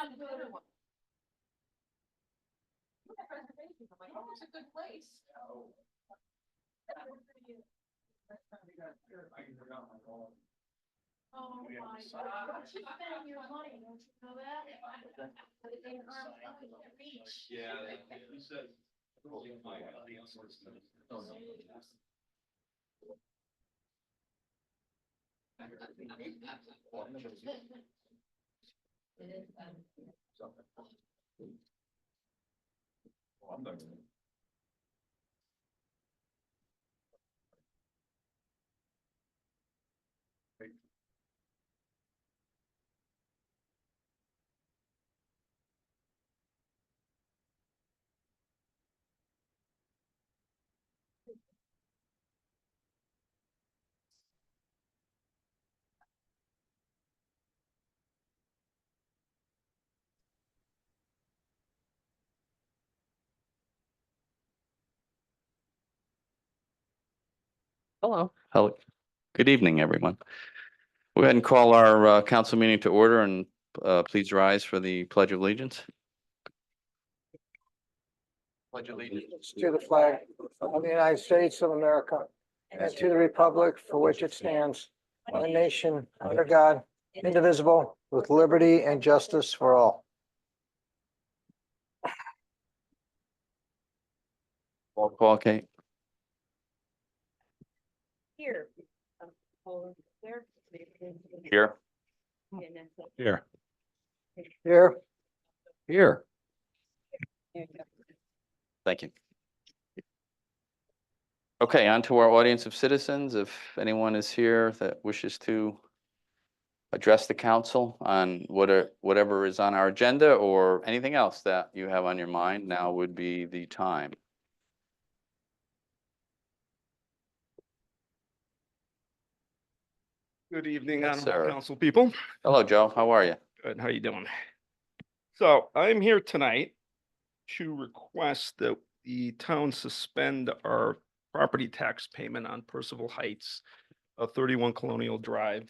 on to the other one. I'm like, oh, it's a good place. Oh my God. You're spending your money, don't you know that? Yeah, he said. Hello. Hello. Good evening, everyone. We'll go ahead and call our council meeting to order and please rise for the Pledge of Allegiance. Pledge of Allegiance. To the flag of the United States of America and to the republic for which it stands, one nation under God, indivisible, with liberty and justice for all. Roll call, Kate. Here. There. Here. Here. Here, Here. Thank you. Okay, on to our audience of citizens. If anyone is here that wishes to address the council on whatever is on our agenda or anything else that you have on your mind, now would be the time. Good evening, Yes, honorable sir. council people. Hello, Joe. How are you? Good, how you doing? So I'm here tonight to request that the town suspend our property tax payment on Percival Heights, 31 Colonial Drive,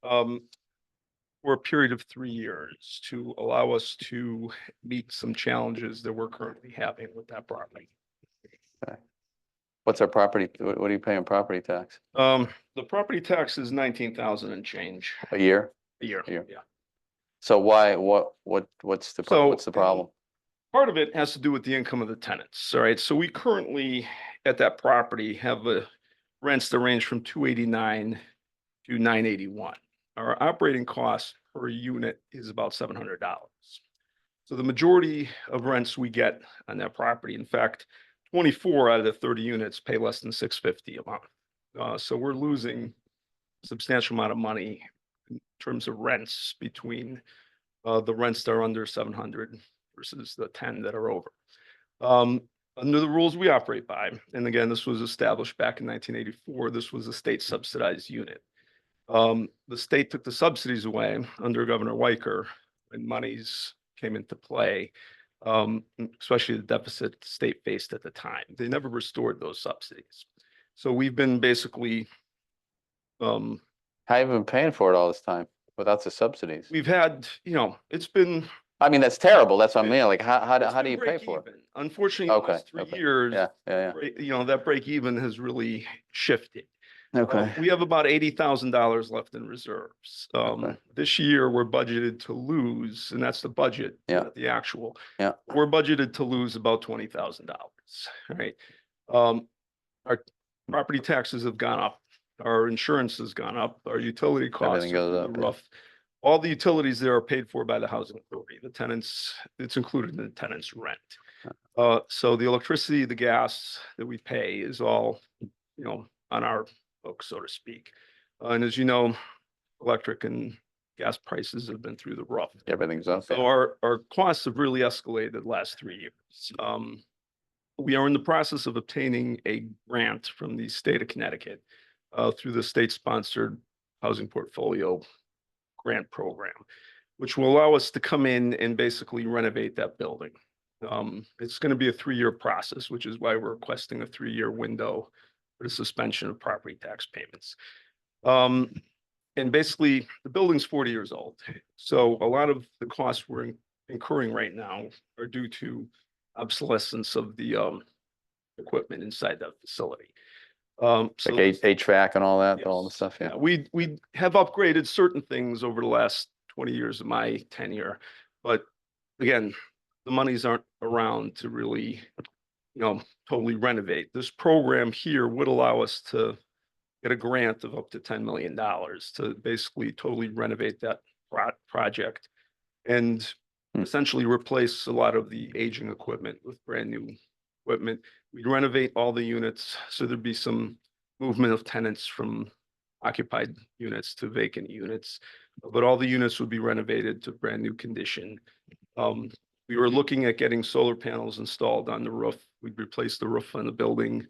for a period of 3 years to allow us to meet some challenges that we're currently having with that property. What's our property? What are you paying property tax? The property tax is 19,000 and change A year? a year. A year. Yeah. So why, what's the problem? Part of it has to do with the income of the tenants. All right. So we currently at that property have rents that range from 289 to 981. Our operating cost per unit is about $700. So the majority of rents we get on that property, in fact, 24 out of the 30 units pay less than $650 a month. So we're losing a substantial amount of money in terms of rents between the rents that are under 700 versus the 10 that are over. Under the rules we operate by, and again, this was established back in 1984, this was a state subsidized unit. The state took the subsidies away under Governor Weicker when monies came into play, especially the deficit the state faced at the time. They never restored those subsidies. So we've been basically, How have you been paying for it all this time without the subsidies? we've had, it's been. I mean, that's terrible. That's what I mean. Like, how it's do been you pay break for it? even. Unfortunately, the last 3 Okay. years, Yeah. that break even has really shifted. Okay. We have about $80,000 left in reserves. Okay. This year, we're budgeted to lose, and that's the budget, Yeah. not the actual. Yeah. We're budgeted to lose about $20,000, right? Our property taxes have gone up, our insurance has gone up, our utility costs Everything are goes through up, the yeah. roof. All the utilities there are paid for by the housing authority. The tenants, it's included in the tenant's rent. So the electricity, the gas that we pay is all, on our books, so to speak. And as you know, electric and gas prices have been through the roof. Everything's up. So our costs have really escalated the last 3 years. We are in the process of obtaining a grant from the state of Connecticut through the state-sponsored housing portfolio grant program, which will allow us to come in and basically renovate that building. It's going to be a 3-year process, which is why we're requesting a 3-year window for the suspension of property tax payments. And basically, the building's 40 years old. So a lot of the costs we're incurring right now are due to obsolescence of the equipment inside that facility. So Like HVAC and all that, all the yes, stuff, yeah. we have upgraded certain things over the last 20 years of my tenure. But again, the monies aren't around to really, totally renovate. This program here would allow us to get a grant of up to $10 million to basically totally renovate that project and essentially replace a lot of the aging equipment with brand new equipment. We'd renovate all the units, so there'd be some movement of tenants from occupied units to vacant units, but all the units would be renovated to brand new condition. We were looking at getting solar panels installed on the roof. We'd replace the roof on the building.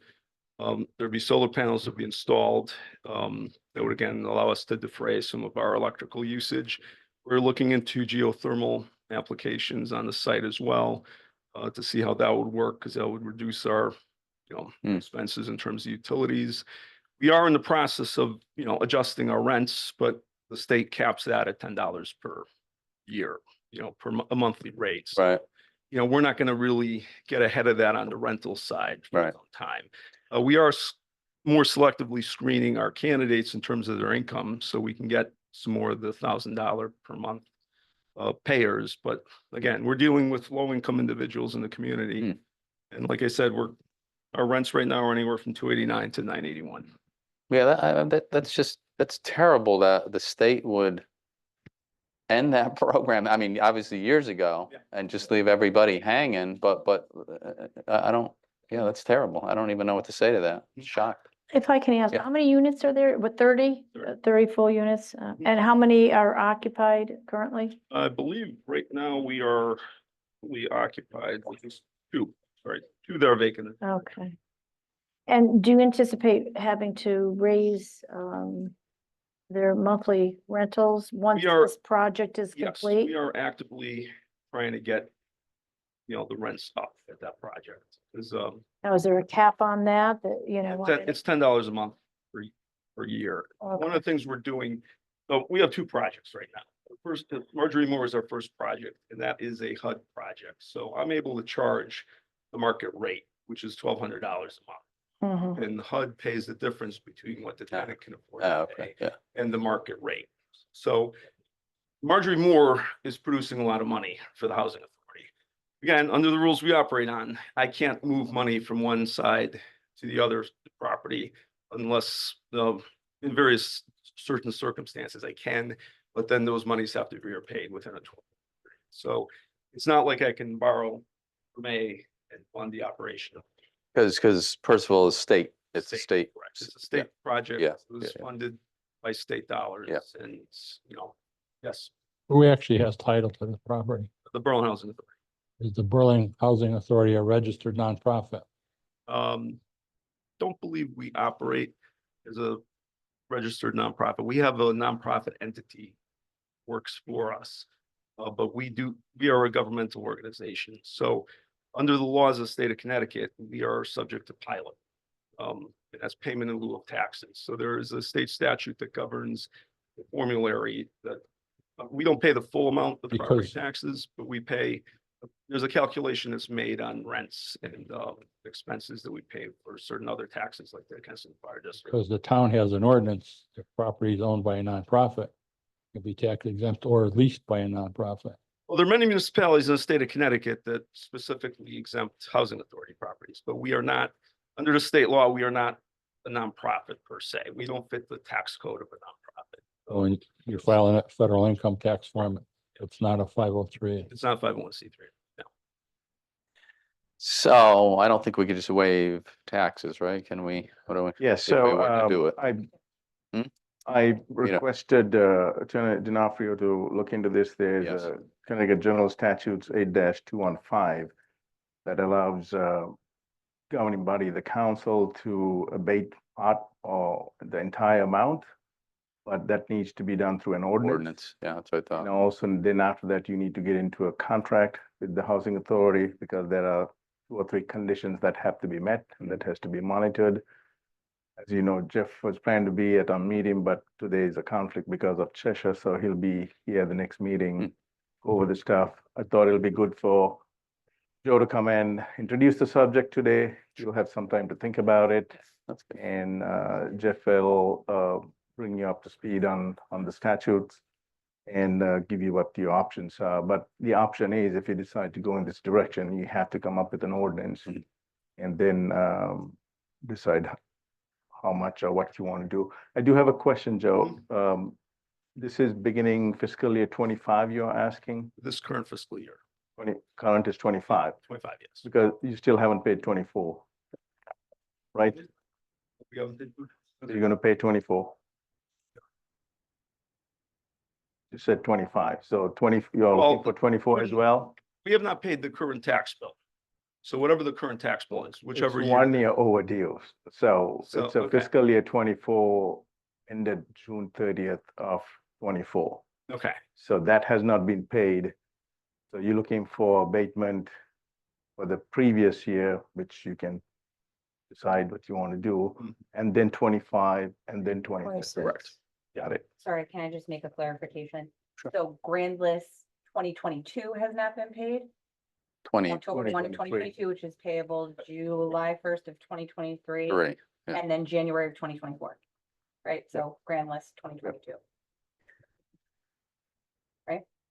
There'd be solar panels that would be installed, that would again allow us to defray some of our electrical usage. We're looking into geothermal applications on the site as well, to see how that would work, because that would reduce our, expenses in terms of utilities. We are in the process of, adjusting our rents, but the state caps that at $10 per year, a monthly rate. So, Right, we're not going to really get ahead of that on the rental side for Right. some time. We are more selectively screening our candidates in terms of their income, so we can get some more of the $1,000 per month payers. But again, we're dealing with low-income individuals in the community. And like I said, our rents right now are anywhere from 289 to 981. yeah, that's terrible that the state would end that program. I mean, obviously years ago, Yeah. and just leave everybody hanging, but I don't, yeah, that's terrible. I don't even know what to say to that. Shocked. If I can ask, Yeah. how many units are there? What, 30? 30 full units? And how many are occupied currently? I believe right now we occupied, which is two that are vacant. Okay. And do you anticipate having to raise their monthly rentals once this project is Yes, complete? we are actively trying to get, the rents up at that project. Because Now, is there a cap on that, it's $10 a month per year. One of the things we're doing, so we have two projects right now. The first, Marjorie Moore is our first project, and that is a HUD project. So I'm able to charge the market rate, which is $1,200 a month. Mhm. And HUD pays the difference between what the tenant can afford Oh, to okay, pay yeah. and the market rate. So Marjorie Moore is producing a lot of money for the housing authority. Again, under the rules we operate on, I can't move money from one side to the other property unless, in various certain circumstances I can, but then those monies have to be repaid within a 12 period. So it's not like I can borrow from A and fund the operation of Because Percival is state, it's a state. correct. It's a state project. Yeah, It was yeah. funded by state dollars Yeah. and, yes, Who actually has title to the property? the Berlin Housing Authority. Is the Berlin Housing Authority a registered nonprofit? Don't believe we operate as a registered nonprofit. We have a nonprofit entity works for us. But we are a governmental organization. So under the laws of the state of Connecticut, we are subject to pilot. That's payment in lieu of taxes. So there is a state statute that governs the formulary that we don't pay the full amount of property Because- taxes, but we pay, there's a calculation that's made on rents and expenses that we pay for certain other taxes like the Kensington Fire District. Because the town has an ordinance, if property is owned by a nonprofit, can be tax exempt or leased by a nonprofit. Well, there are many municipalities in the state of Connecticut that specifically exempt housing authority properties, but we are not, under the state law, we are not a nonprofit per se. We don't fit the tax code of a nonprofit. When you're filing a federal income tax form, it's not a 503. It's not 501c3. No. So I don't think we could just waive taxes, right? Can we, what do we? Yes, if we so were to do it? I Hmm? I requested Attorney D'Onofrio to look into this. There's Yes. Connecticut General Statutes 8-215 that allows governing body, the council, to abate part or the entire amount. But that needs to be done through an ordinance. Ordinance, yeah, that's what I And thought. also then after that, you need to get into a contract with the housing authority because there are 2 or 3 conditions that have to be met and that has to be monitored. As you know, Jeff was planning to be at our meeting, but today is a conflict because of Cheshire, so he'll be here at the next meeting over the stuff. I thought it'll be good for Joe to come and introduce the subject today. You'll have some time to think about it. That's good. And Jeff will bring you up to speed on the statutes and give you what your options are. But the option is, if you decide to go in this direction, you have to come up with an ordinance and then decide how much or what you want to do. I do have a question, Joe. This is beginning fiscal year 25, you're asking? This current fiscal year, Current is 25, 25, yes. because you still haven't paid 24, right? We haven't- So you're gonna pay 24. You said 25, so 20, you're Well, looking for 24 as well? We have not paid the current tax bill. So whatever the current tax bill is, whichever It's year. 1 year overdue, so So, it's a okay. fiscal year 24 ended June 30th of 24. Okay, So that has not been paid. So you're looking for abatement for the previous year, which you can decide what you want to do, Mhm. and then 25, and then 26. 26. correct. Got it. Sorry, can I just make a clarification? Sure. So Grand List 2022 has not been paid? 20, October 1 of 2023. 2022, which is payable July 1st of 2023, right. Yeah. and then January of 2024. Right? So Grand List 2022.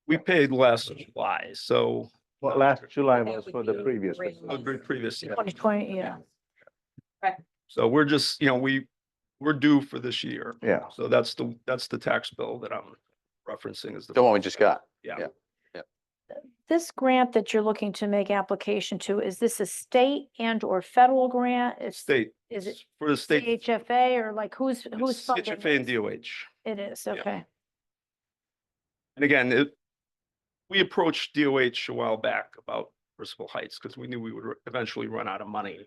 We paid last July, so. Well, last July That was would for the be previous. Grand fiscal a List. year. good previous year. 2020, yeah. So we're just, we're due for this year. Yeah, So that's the tax bill that I'm referencing as The one we just got. Yeah. Yeah. This grant that you're looking to make application to, is this a state and or federal grant? Is State. Is it For the state. CHFA or like who's it's funding? CHFA and this? DOH. It is, Yeah. okay. And again, we approached DOH a while back about Bristol Heights because we knew we would eventually run out of money.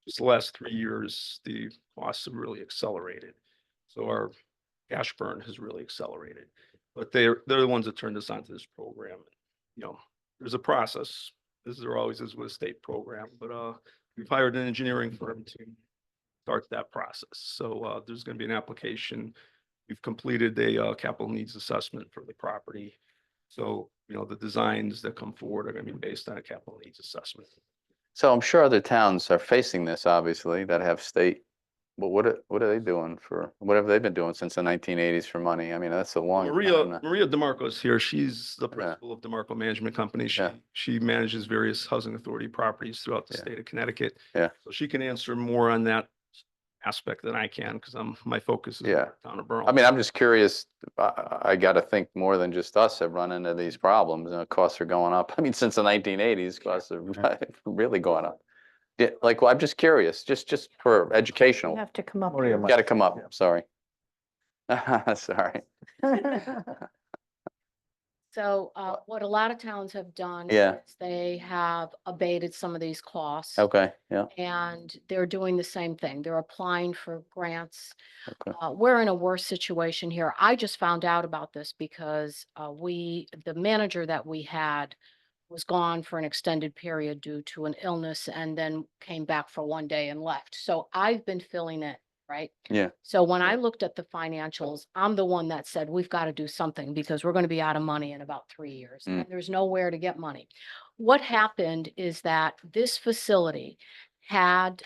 Just the last 3 years, the costs have really accelerated. So our cash burn has really accelerated. But they're the ones that turned us onto this program. There's a process, as there always is with a state program, but we've hired an engineering firm to start that process. So there's going to be an application. We've completed a capital needs assessment for the property. So, the designs that come forward are going to be based on a capital needs assessment. So I'm sure other towns are facing this, obviously, that have state, but what are they doing what have they been doing since the 1980s for money? I mean, that's a long time. Maria DeMarco is here. She's the Yeah. principal of DeMarco Management Company. Yeah. She manages various housing authority properties throughout the Yeah. state of Connecticut. Yeah. So she can answer more on that aspect than I can because my focus is on Yeah. the town of Berlin. I mean, I'm just curious, I gotta think more than just us have run into these problems, costs are going up. I mean, since the 1980s, costs have really gone up. Yeah, well, I'm just curious, just for You educational, have to come up. Maria here. might- gotta come up, Yeah. sorry. Sorry, So what a lot of towns have done. Yeah. is They have abated some of these costs. okay, yeah, And they're doing the same thing. They're applying for grants. okay, We're in a worse situation here. I just found out about this because the manager that we had was gone for an extended period due to an illness and then came back for one day and left. So I've been filling it, right? Yeah. So when I looked at the financials, I'm the one that said, we've got to do something because we're going to be out of money in about 3 years. Mm. And there's nowhere to get money. What happened is that this facility had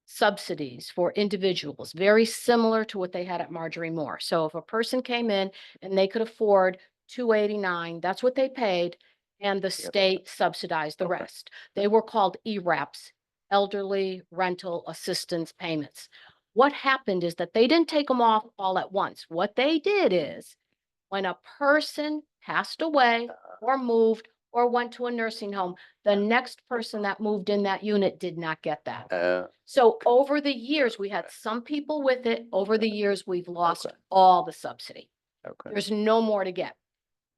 subsidies for individuals, very similar to what they had at Marjorie Moore. So if a person came in and they could afford $289, that's what they paid, and the state subsidized the Okay. rest. They were called ERAPs, Elderly Rental Assistance Payments. What happened is that they didn't take them off all at once. What they did is when a person passed away or moved or went to a nursing home, the next person that moved in that unit did not get that. So over the years, we had some people with it. Over the years, we've lost Okay. all the subsidy. okay, There's no more to get.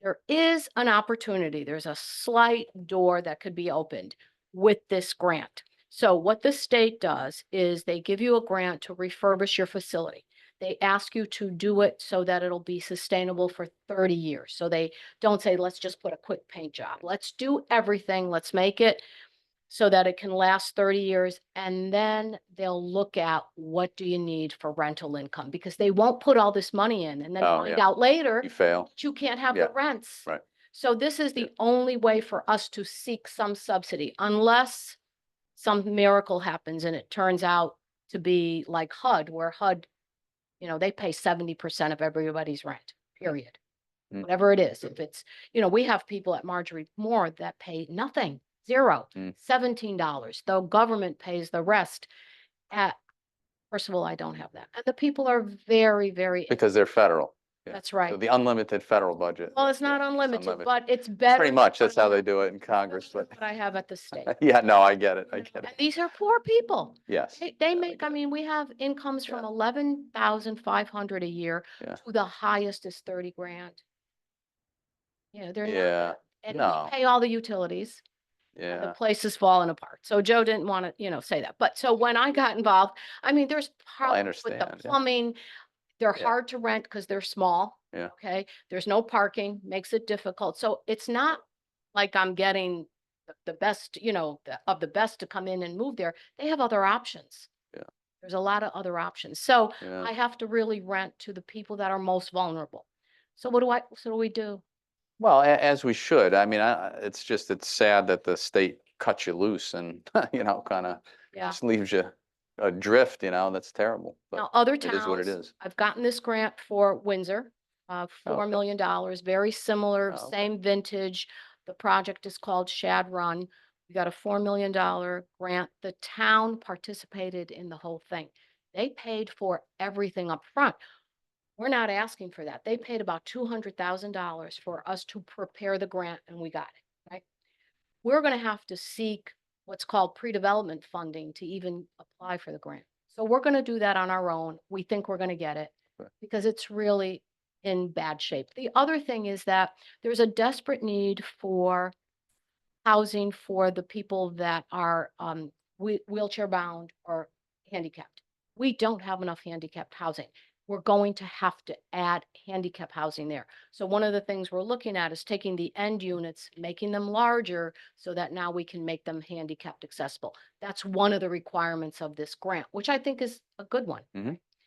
There is an opportunity. There's a slight door that could be opened with this grant. So what the state does is they give you a grant to refurbish your facility. They ask you to do it so that it'll be sustainable for 30 years. So they don't say, let's just put a quick paint job. Let's do everything. Let's make it so that it can last 30 years. And then they'll look at what do you need for rental income, because they won't put all this money in and then Oh, find yeah. out later You fail. that you can't have Yeah, the rents. right. So this is the only way for us to seek some subsidy, unless some miracle happens and it turns out to be like HUD, where HUD, they pay 70% of everybody's rent, period. Mm. Whatever it is, if it's, we have people at Marjorie Moore that pay nothing, zero, Mm. $17. The government pays the rest. First of all, I don't have that. And the people are very, very, Because they're federal. Yeah. that's So right. the unlimited federal budget. Well, it's not yeah, unlimited, but it's better. Pretty much, that's how than they do it in Congress, but, what I have at the state. yeah, no, I get it, I get And it. these are poor people. Yes. They Yeah, make, I mean, we have incomes from 11,500 a year Yeah. to the highest is 30 grand. They're not, Yeah, and no. we pay all the utilities. The yeah, place is falling apart. So Joe didn't want to, say that. But so when I got involved, I mean, there's problems with the understand, yeah. plumbing. They're Yeah. hard to rent because they're small. Yeah. Okay. There's no parking, makes it difficult. So it's not like I'm getting the best, of the best to come in and move there. They have other options. Yeah. There's a lot of other options. So yeah. I have to really rent to the people that are most vulnerable. So what do we do? Well, as we should. I mean, it's sad that the state cuts you loose and, kind of Yeah. just leaves you adrift, that's terrible. Now, But other it is what it towns, is. I've gotten this grant for Windsor, $4 Okay. million, very similar, Oh, okay. same vintage. The project is called Shad Run. We got a $4 million grant. The town participated in the whole thing. They paid for everything up front. We're not asking for that. They paid about $200,000 for us to prepare the grant, and we got it, right? We're going to have to seek what's called pre-development funding to even apply for the grant. So we're going to do that on our own. We think we're going to get it Right. because it's really in bad shape. The other thing is that there's a desperate need for housing for the people that are wheelchair bound or handicapped. We don't have enough handicapped housing. We're going to have to add handicap housing there. So one of the things we're looking at is taking the end units, making them larger so that now we can make them handicapped accessible. That's one of the requirements of this grant, which I think is a good one.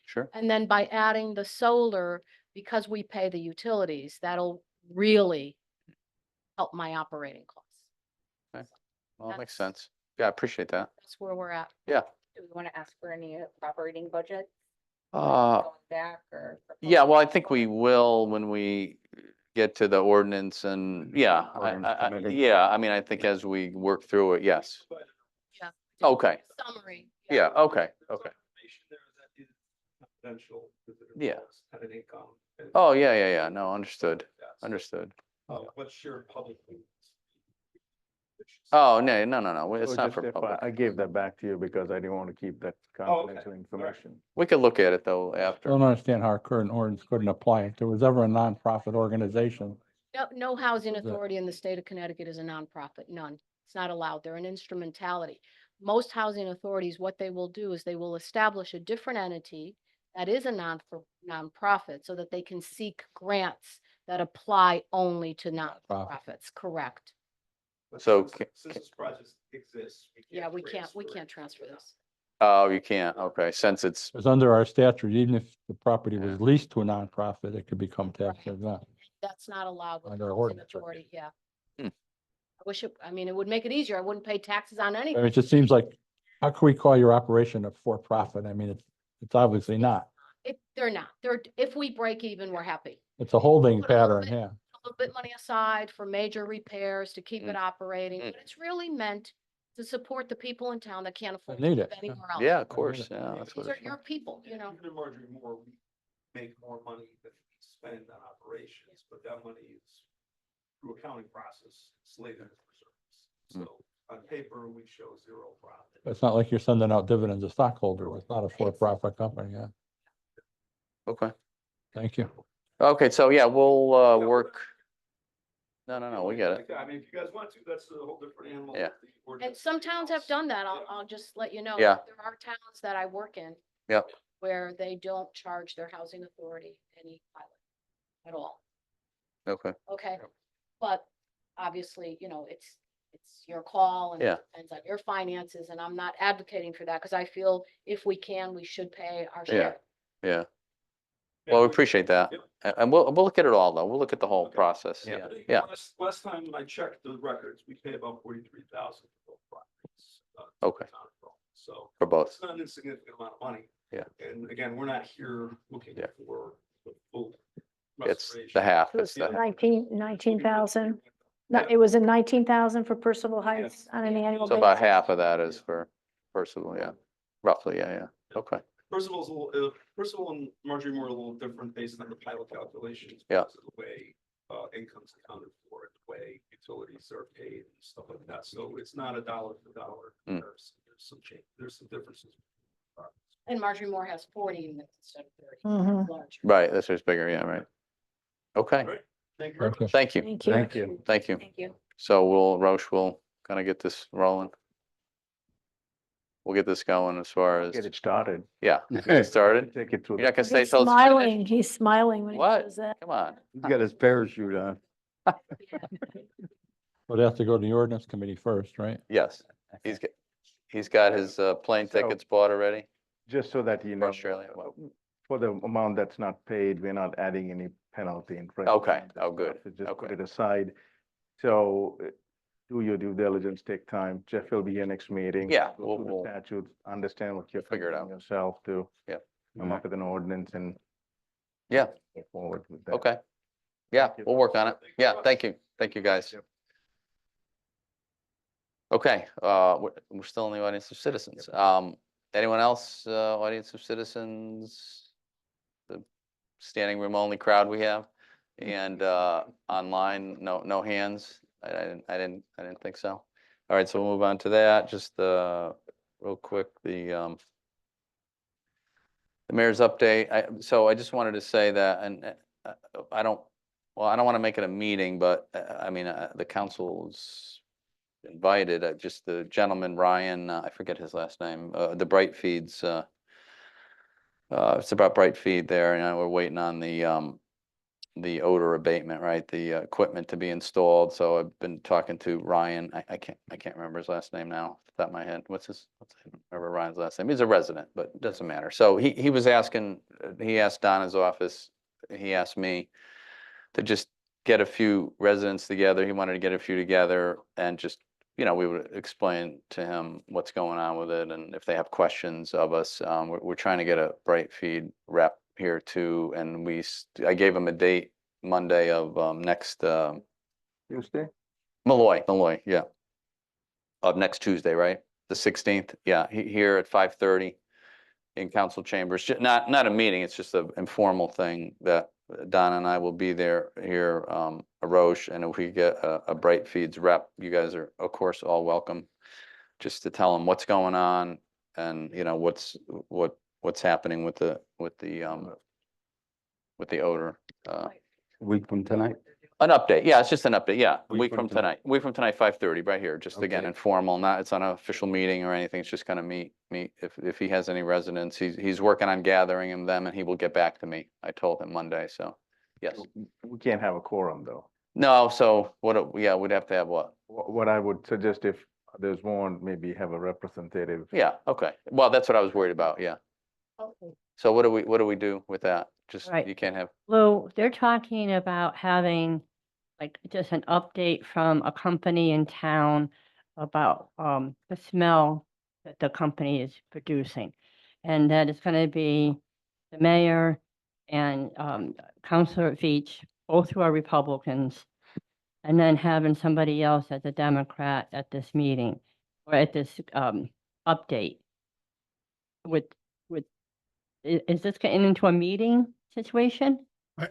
Sure. And then by adding the solar, because we pay the utilities, that'll really help my operating costs. Well, it makes That's- sense. Yeah, I appreciate that. That's where we're at. Yeah. Do we want to ask for any operating budget Uh, going back or? yeah, well, I think we will when we get to the ordinance and, yeah, Ordinance committee. yeah, I mean, I think as we work through it, yes. Yeah. Okay. Summary. Yeah, okay, okay. Information there that is confidential, because it Yeah. involves tenant income. and- Oh, yeah, no, understood, Yeah, so, understood. what's shared publicly? Oh, no, it's So not just for if public. I gave that back to you because I didn't want to keep that Oh, okay. confidential information. We could look at it though I after. don't understand how our current ordinance couldn't apply. If there was ever a nonprofit organization, No housing The- authority in the state of Connecticut is a nonprofit, none. It's not allowed. They're an instrumentality. Most housing authorities, what they will do is they will establish a different entity that is a nonprofit so that they can seek grants that apply only to nonprofits, correct? But So since this project exists. Yeah, we can't transfer it. transfer this. Oh, you can't, okay, since it's, because under our statute, even if the property was leased to a nonprofit, it could become tax exempt. That's not allowed with Under our housing ordinance, right. authority, yeah. Hmm. I mean, it would make it easier. I wouldn't pay taxes on I anything. mean, it just seems like, how can we call your operation a for-profit? I mean, it's obviously not. They're not. If we break even, we're happy. It's a holding Put a little pattern, bit- yeah. A little bit money aside for major repairs to keep it operating, Mm. but it's really meant to support the people in town that can't afford to need live it, yeah. anywhere else. yeah, of course, yeah, that's These what are it's your for. people, Even in Marjorie Moore, we make more money than we spend on operations, but that money is through accounting process slated as reserves. So on paper, we show zero profit. It's not like you're sending out dividends to stockholders. It's not a for-profit company, yeah. Okay, Thank you. okay, so yeah, we'll, Yeah, work. No, we get it. Like that. I mean, if you guys want to, that's a whole different animal. Yeah. with the And ordinance some and everything towns have else. done that. Yeah. I'll just let you know. Yeah. There are towns that I work in. Yep. Where they don't charge their housing authority any pilot at all. Okay, Okay, Yep. but obviously, it's it's your call and Yeah. it depends on your finances, and I'm not advocating for that, because I feel if we can, we should pay our Yeah. share. Yeah, Yeah, well, we appreciate that. Yep. And we'll look at it all, though. We'll look at the whole Okay. process. Yeah. Yeah, I think yeah, Last time I checked the records, we paid about 43,000 for both properties. Okay. So for both. it's not an insignificant amount of money. Yeah. And again, we're not here looking Yeah. for the full. It's restoration. the half, It it's was the, 19,000. Yeah. It was in 19,000 for Percival Heights on an annual so about basis. half of that is for Percival, yeah, roughly, yeah, okay. Percival's a little, Percival and Marjorie Moore are a little different based on the pilot calculations. Yeah. Because of the way, income's accounted for, and the way utilities are paid and stuff like that. So it's not a dollar for dollar Mm. comparison. There's some change, there's some differences. And Marjorie Moore has 40 units instead of 30. Mhm. It's larger. Right, this is bigger, yeah, right. Okay, All right. Thank you very Okay. much. thank you, Thank you. Thank you. thank you. Thank you. So Roche will kind of get this rolling. We'll get this going as far as, Get it started. yeah, get it started. Take it through. You're not gonna stay He's till it's finished? smiling, he's smiling when he What? says that. Come on. He's got his parachute on. But it has to go to the ordinance committee first, right? Yes, he's got his plane So- tickets bought already Just so that you know. Australia, well. For the amount that's not paid, we're not adding any penalty interest. Okay. and Oh, good. stuff. So just put Okay. it aside. So do your due diligence, take time. Jeff will be here next meeting. Yeah, Go we'll- through the we'll- statutes, understand what you're figure it thinking out. yourself to. Yeah. Come up with an ordinance and. Yeah. Go forward with that. Okay. Yeah, Thank you. we'll work on it. Thank you Yeah, very thank you. Thank you, guys. Yep. Okay, we're still in the audience of citizens. Anyone else, audience of citizens? The standing room only crowd we have? And, online, no hands? I didn't think so. All right, so we'll move on to that. Just, real quick, the mayor's update. So I just wanted to say that, and I don't want to make it a meeting, but I mean, the council's invited, just the gentleman, Ryan, I forget his last name, the Bright Feeds, it's about Bright Feed there, and we're waiting on the odor abatement, right? The equipment to be installed. So I've been talking to Ryan. I can't remember his last name now, off the top of my head. I don't remember Ryan's last name. He's a resident, but it doesn't matter. So he was asking, he asked Donna's office, he asked me to just get a few residents together. He wanted to get a few together and just, we would explain to him what's going on with it, and if they have questions of us. We're trying to get a Bright Feed rep here too, and I gave him a date, Monday of next Tuesday? Malloy, yeah. Of next Tuesday, right? The 16th, yeah, here at 5:30 in council chambers. Not a meeting, it's just an informal thing that Donna and I will be there here, a Roche, and if we get a Bright Feeds rep, you guys are, of course, all welcome. Just to tell them what's going on and, what's happening with the odor. Week from tonight? An update, yeah, it's just an update, yeah, a Week week from from tonight, 5:30, right here, just again, Okay. informal, it's not an official meeting or anything, it's just kind of meet, if he has any residents, he's working on gathering them, and he will get back to me, I told him Monday, so, yes. We can't have a quorum though. No, so we'd have to have what? What I would suggest if there's one, maybe have a representative. Yeah, okay, well, that's what I was worried about, yeah. So what do we do with that? Just, Right. you can't have, Lou, they're talking about having like just an update from a company in town about the smell that the company is producing. And that it's gonna be the mayor and Councilor Veach, both who are Republicans, and then having somebody else as a Democrat at this meeting or at this update. Is this getting into a meeting situation?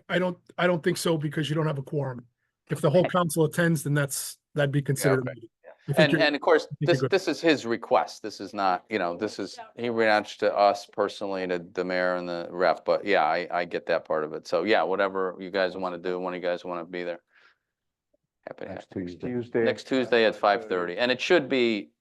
I don't think so, because you don't have a quorum. If the whole Okay. council attends, then that'd be considered. a okay. meeting. I think you're- And of course, think you're good. this is his request. This is not, he reached to us personally, to the mayor and the rep, but yeah, I get that part of it. So yeah, whatever you guys want to do, when you guys want to be there. Happy to have Next you. Tuesday. Tuesday. Next Tuesday at 5:30, and it should be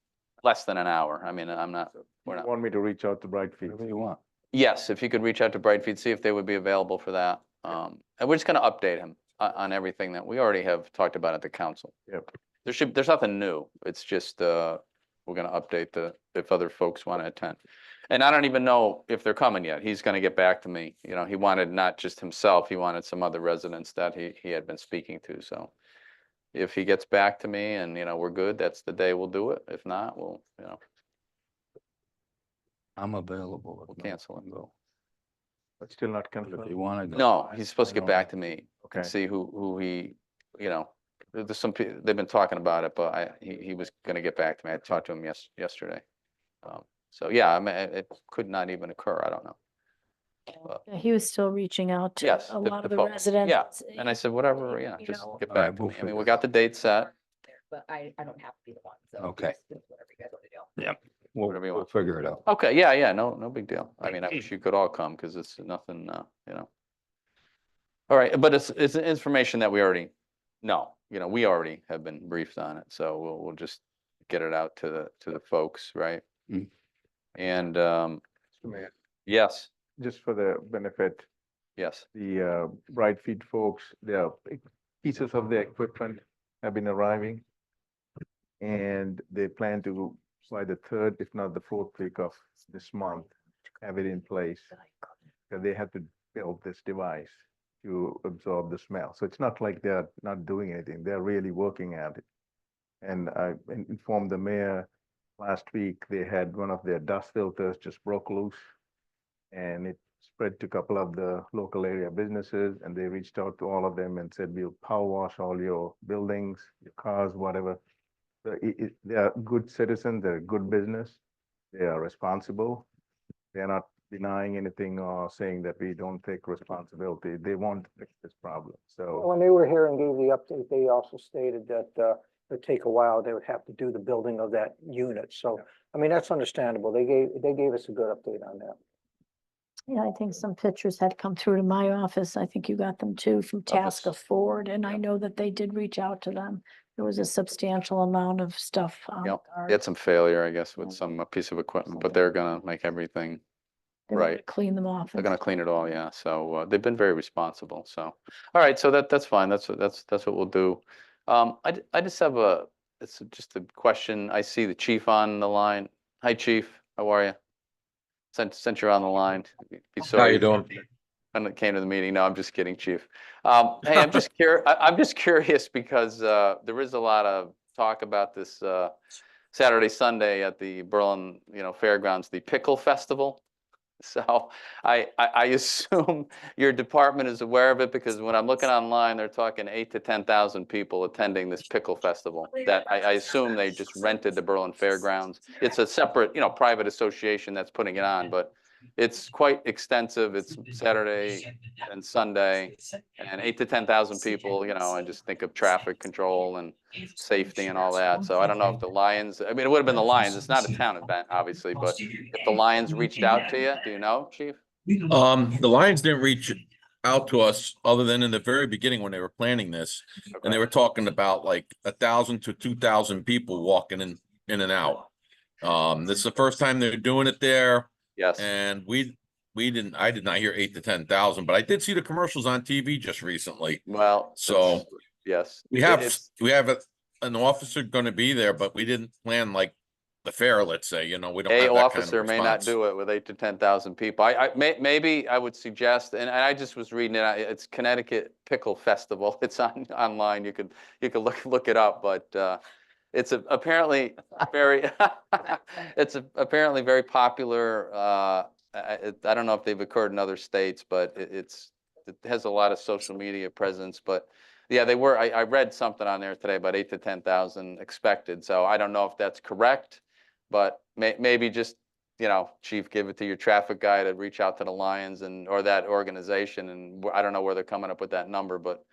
less than an hour. I mean, we're not. Want me to reach out to Bright Feed? Whatever you want. Yes, if you could reach out to Brightfield, see if they would be available for that. And we're just gonna update him on everything that we already have talked about at the council. Yep. there's nothing new. It's just, we're gonna update if other folks want to attend. And I don't even know if they're coming yet. He's gonna get back to me. You know, he wanted not just himself, he wanted some other residents that he had been speaking to, so. If he gets back to me and, you know, we're good, that's the day we'll do it. If not, we'll, you know, I'm available. we'll cancel and go. But still not If confirmed. you want to go. No, he's supposed to I get know back that. to me Okay. and see who he, you know, there's some, they've been talking about it, but he was gonna get back to me. I talked to him yesterday. So yeah, I mean, it could not even occur. I don't know. Yeah, he was still reaching out to Yes, a the- lot the of the folks. residents. Yeah, and I said, whatever, yeah, You just know, get All right, back to we'll me. I mean, figure we it got the date set. But I don't have to be the one, so. Okay. just do whatever you guys want to do. Yep. We'll, Whatever you we'll want. figure it out. Okay, yeah, no big deal. I mean, I wish you could all come because it's nothing, you know. All right, but it's information that we already know, you know, we already have been briefed on it, so we'll just get it out to the folks, right? Mm. And, Mr. Mayor, yes, just for the benefit, yes, the Bright Feet folks, their pieces of their equipment have been arriving. And they plan to, by the third, if not the fourth week of this month, have it in place. Because they have to build this device to absorb the smell. So it's not like they're not doing anything, they're really working at it. And I informed the mayor last week, they had one of their dust filters just broke loose. And it spread to a couple of the local area businesses, and they reached out to all of them and said, we'll power wash all your buildings, your cars, whatever. So they are good citizens, they're a good business, they are responsible. They're not denying anything or saying that we don't take responsibility. They want to fix this problem, so. When they were here and gave the update, they also stated that it'd take a while. They would have to do the building of that unit. So, I mean, that's understandable. They gave us a good update on that. Yeah, I think some pictures had come through to my office. I think you got them too from Tasker Ford, and I know that they did reach out to them. There was a substantial amount of stuff on Yep. guard. They had some failure, I guess, with Yeah. some piece of equipment, but they're gonna make everything, They wanted to right. Clean them off. They're and gonna stuff. clean it all, yeah. So, they've been very responsible, so. All right, so that's fine. That's what we'll do. I just have it's just a question. I see the chief on the line. Hi, chief. How are you? Since you're on the line. How you doing? When it came to the meeting. No, I'm just kidding, chief. Hey, I'm just I'm just curious because, there is a lot of talk about this, Saturday, Sunday at the Berlin, you know, Fairgrounds, the Pickle Festival. So I assume your department is aware of it because when I'm looking online, they're talking 8,000 to 10,000 people attending this pickle festival. That I assume they just rented the Berlin Fairgrounds. It's a separate, you know, private association that's putting it on, but it's quite extensive. It's Saturday and Sunday, and 8,000 to 10,000 people. You know, I just think of traffic control and safety and all that. So I don't know if the Lions. I mean, it would have been the Lions. It's not a town event, obviously, but if the Lions reached out to you, do you know, Chief? The Lions didn't reach out to us other than in the very beginning when they were planning this. And they were talking about like 1,000 to 2,000 people walking in and out. This is the first time they're doing it there. Yes. And I did not hear 8,000 to 10,000, but I did see the commercials on TV just recently. Well, So it's- yes, we have an officer going to be there, but we didn't plan like the fair, let's say, you know, we don't have A that kind of officer may not response. do it with 8,000 to 10,000 people. Maybe I would suggest, and I just was reading it. It's Connecticut Pickle Festival. It's online. You could look it up, but it's apparently very apparently very popular. I don't know if they've occurred in other states, but it has a lot of social media presence. But yeah, they were. I read something on there today about 8,000 to 10,000 expected. So I don't know if that's correct. But maybe just, you know, Chief, give it to your traffic guy to reach out to the Lions or that organization. And I don't know where they're coming up with that number, but.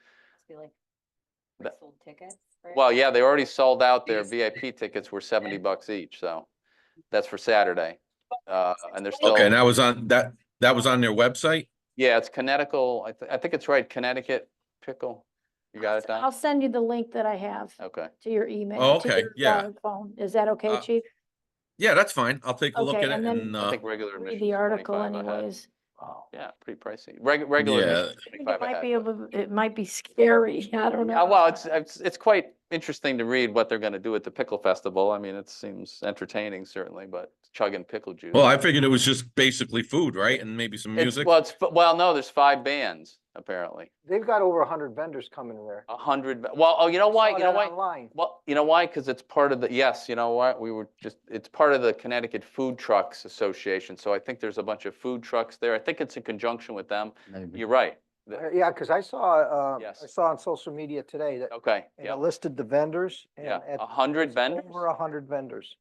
Sold tickets. right? Well, yeah, they already sold out their VIP tickets were $70 each. So that's for Saturday. And they're still. Okay, and that was on their website? Yeah, it's Connecticut. I think it's right. Connecticut Pickle. You got it, I'll Don? send you the link that I have Okay. to your email. Oh, to okay, your, yeah. Phone. Is that okay, Chief? Yeah, that's fine. I'll take a look Okay, at it and then- and, I think regular Read admission. the article anyways. Wow, yeah, pretty pricey. Regular Yeah. admission, I think 25 it a might head, be but- it might be scary. I don't know. Well, it's quite interesting to read what they're gonna do at the pickle festival. I mean, it seems entertaining certainly, but chugging pickle juice. Well, I figured it was just basically food, right? And maybe some It's, music. well, no, there's 5 bands apparently. They've got over 100 vendors coming in there. 100, well, oh, you know why? Saw You know that why? online. Well, you know why? Because it's part of the, yes, you know what? It's part of the Connecticut Food Trucks Association. So I think there's a bunch of food trucks there. I think it's in conjunction with them. Maybe. You're right. Yeah, because I saw, Yes. I saw on social media today that Okay, and yeah, it listed the vendors. and yeah. at 100 it's vendors? Over 100 vendors.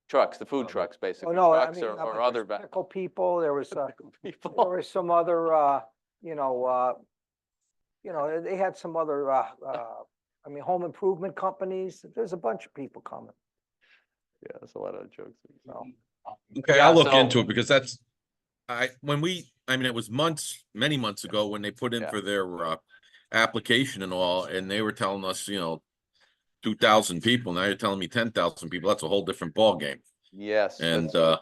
Trucks, the food Oh, trucks, Oh, basically. no, I Trucks mean, or other pickle people, there was, there people. was some other, they had some other, I mean, home improvement companies. There's a bunch of people coming. Yeah, there's a lot of jokes. So. Okay, Yeah, I'll look so- into it because that's, I mean, it was many months ago when they put in Yeah. for their application and all, and they were telling us, 2,000 people. Now you're telling me 10,000 people. That's a whole different ballgame. Yes. And I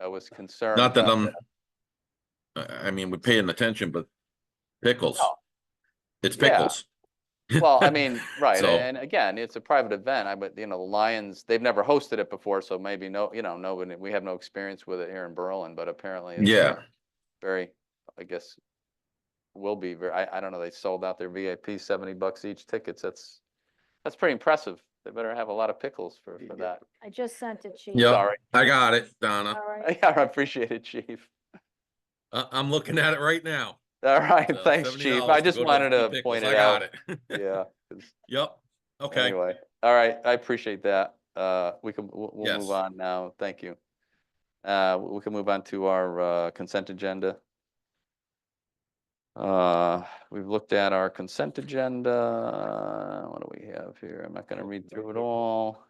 was concerned. not that about I mean, we're paying attention, but pickles. No. It's Yeah. pickles. Well, I mean, right, So- and again, it's a private event, but the Lions, they've never hosted it before, so maybe nobody, we have no experience with it here in Berlin, but apparently it's Yeah. very, I guess, will be very, I don't know, they sold out their VIP $70 each tickets, that's pretty impressive. They better have a lot of pickles for that. I just sent it, Chief. Yeah, Sorry. I got it, Donna. All right. Yeah, I appreciate it, chief. I'm looking at it right now. All right, So thanks, $70 chief. I to just go to wanted the to pickles. point it I got out. it. Yeah. 'Cause Yep. Okay. Anyway, all right, I appreciate that. We'll Yes. move on now. Thank you. We can move on to our consent agenda. We've looked at our consent agenda. What do we have here? I'm not gonna read through it all.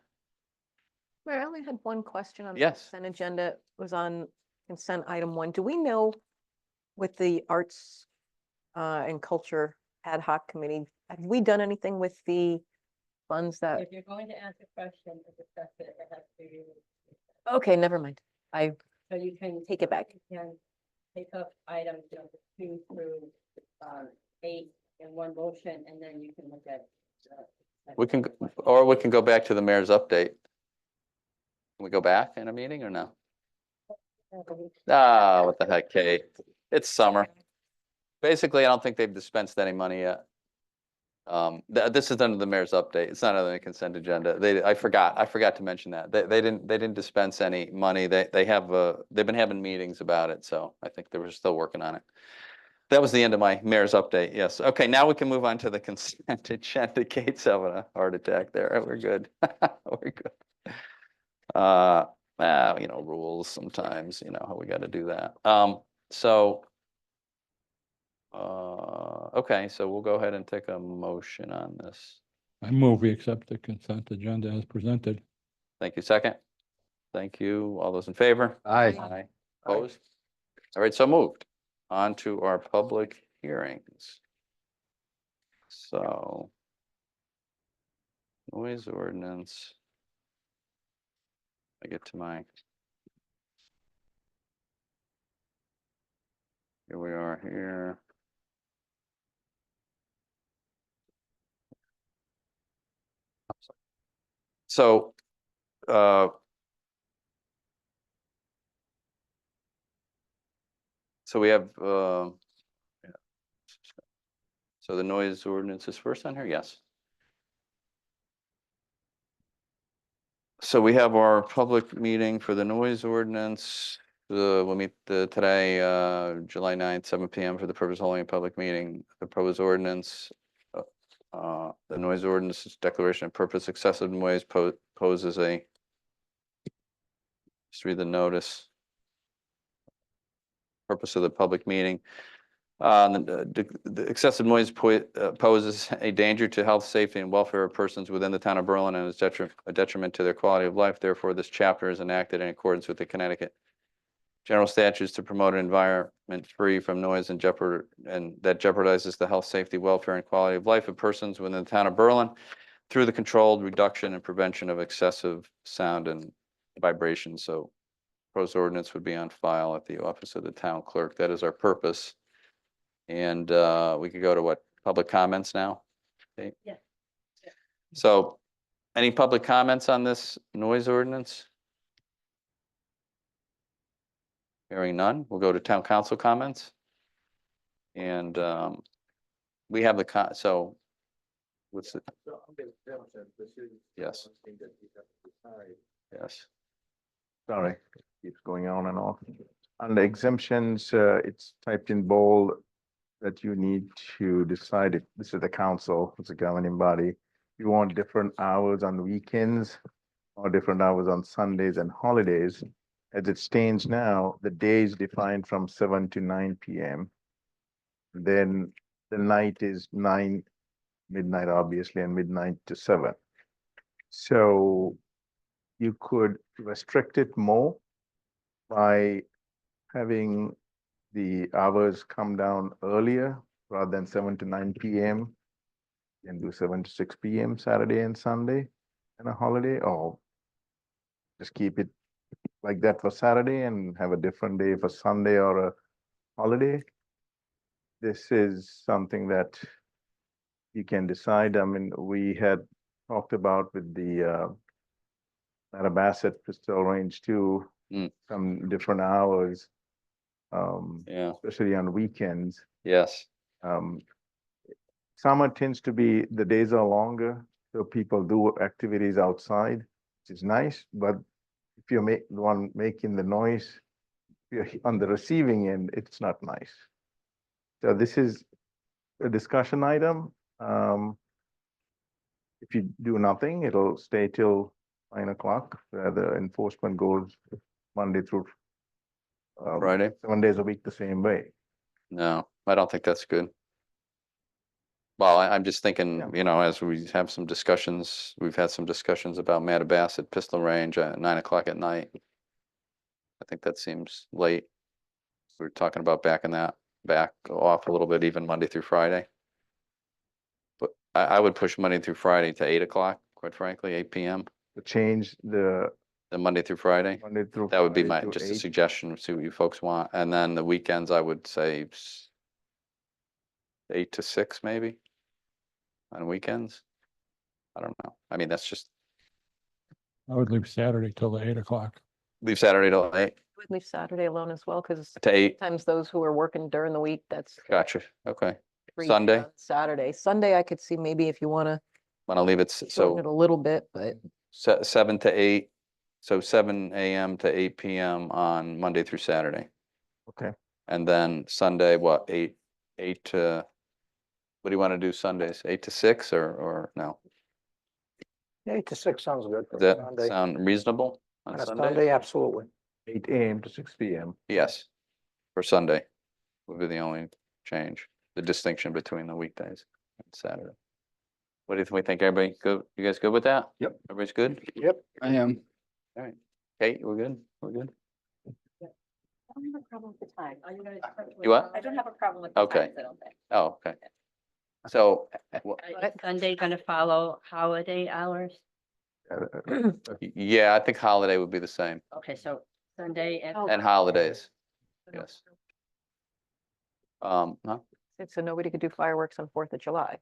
Mary, I only had one question on the Yes. consent agenda, it was on consent item 1. Do we know with the Arts and Culture Ad Hoc Committee, have we done anything with the funds that, If you're going to ask a question or discuss it, it has to be. okay, never mind. So you can. Take it back. You can take up items 2 through 8 in one motion, and then you can look at. We can go back to the mayor's update. Can we go back in a meeting or no? Ah, what the heck, Kate? It's summer. Basically, I don't think they've dispensed any money yet. This is under the mayor's update. It's not on the consent agenda. I forgot to mention that. They didn't dispense any money. They've been having meetings about it, so I think they were still working on it. That was the end of my mayor's update. Yes. Okay, now we can move on to the consent agenda. Kate's having a heart attack there. We're good. We're good. Rules sometimes, how we got to do that. Okay, so we'll go ahead and take a motion on this. I move we accept the consent agenda as presented. Thank you. Second. Thank you. All those in favor? Aye. Aye. Opposed? All right, so moved. On to our public hearings. So. Noise ordinance. I get to my. Here we are here. So, so we have, yeah. So the noise ordinance is first on here, yes. So we have our public meeting for the noise ordinance. We'll meet today, July 9th, 7 PM for the purpose of holding a public meeting. The proposed ordinance, the noise ordinance declaration of purpose excessive noise poses a, just read the notice. Purpose of the public meeting. The excessive noise poses a danger to health, safety, and welfare of persons within the town of Berlin and is a detriment to their quality of life. Therefore, this chapter is enacted in accordance with the Connecticut general statutes to promote an environment free from noise and that jeopardizes the health, safety, welfare, and quality of life of persons within the town of Berlin through the controlled reduction and prevention of excessive sound and vibration. So proposed ordinance would be on file at the office of the town clerk. That is our purpose. And we could go to what, public comments now? Okay. Yeah. So any public comments on this noise ordinance? Hearing none, we'll go to town council comments. And we have so what's it? Yes. Yes. Sorry, keeps going on and off. On the exemptions, it's typed in bold that you need to decide if this is the council, it's a governing body. You want different hours on weekends or different hours on Sundays and holidays. As it stands now, the day is defined from 7 to 9 PM. Then the night is midnight, obviously, and midnight to 7. So you could restrict it more by having the hours come down earlier rather than 7 to 9 PM. And do 7 to 6 PM Saturday and Sunday and a holiday, or just keep it like that for Saturday and have a different day for Sunday or a holiday. This is something that you can decide. I mean, we had talked about with the Bassett Pistol Range too, some different hours. Yeah. Especially on weekends. Yes. Summer tends to be, the days are longer, so people do activities outside, which is nice, but if you're the one making the noise, you're on the receiving end, it's not nice. So this is a discussion item. If you do nothing, it'll stay till 9 o'clock, where the enforcement goes Monday through Friday? 7 days a week the same way. No, I don't think that's good. Well, I'm just thinking, you know, as we have some discussions, we've had some discussions about Bassett Pistol Range at 9 o'clock at night. I think that seems late. We're talking about backing that back off a little bit, even Monday through Friday. But I would push Monday through Friday to 8 o'clock, quite frankly, 8 PM. To change the Monday through Friday. Monday through. That would be Friday my, to just a 8. suggestion, see what you folks want. And then the weekends, I would say 8 to 6 maybe on weekends. I don't know. I mean, that's just I would leave Saturday till the 8 o'clock. leave Saturday till 8 Would leave Saturday alone as well, because to 8. sometimes those who are working during the week, that's. Gotcha. Okay. free Sunday? on Saturday. Sunday, I could see maybe if you want to Want to leave it, shorten it so a little bit, but 7 to 8, so 7 AM to 8 PM on Monday through Saturday. Okay. And then Sunday, what, 8 to, what do you want to do Sundays? 8 to 6 or no? 8 to 6 sounds good. for Does that Sunday. sound reasonable on On a Sunday? Sunday, absolutely. 8 AM to 6 PM. Yes, for Sunday would be the only change, the distinction between the weekdays and Saturday. What do we think? Everybody good? You guys good with that? Yep. Everybody's good? Yep. I am. All right. Kate, we're good? We're good? I don't have a problem with the time. Are you gonna? You what? I don't have a problem with the Okay. times, I don't think. Oh, okay. So, Is Sunday gonna follow holiday hours? yeah, I think holiday would be the same, Okay, so Sunday and. and holidays, yes. Huh? so nobody could do fireworks on 4th of July.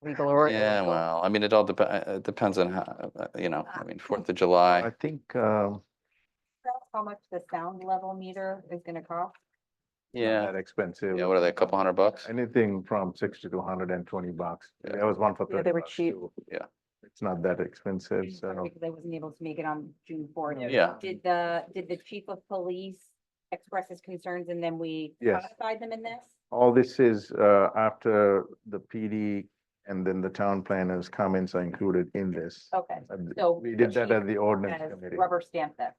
Legal or. Yeah, illegal. well, I mean, it all depends on how, you know, I mean, 4th of July. I think, How much the sound level meter is gonna cost? Yeah, that expensive. yeah, what are they, a couple $100? Anything from 60 to $120. Yeah. There was one for Yeah, 30 they were bucks cheap. too. Yeah. It's not that expensive, so. Because I wasn't able to make it on June 4th. Yeah. Did the chief of police express his concerns and then we Yes. codified them in this? All this is after the PD and then the town planners' comments are included in this. Okay, And so. We the did that chief at the ordinance has committee. Rubber stamp that.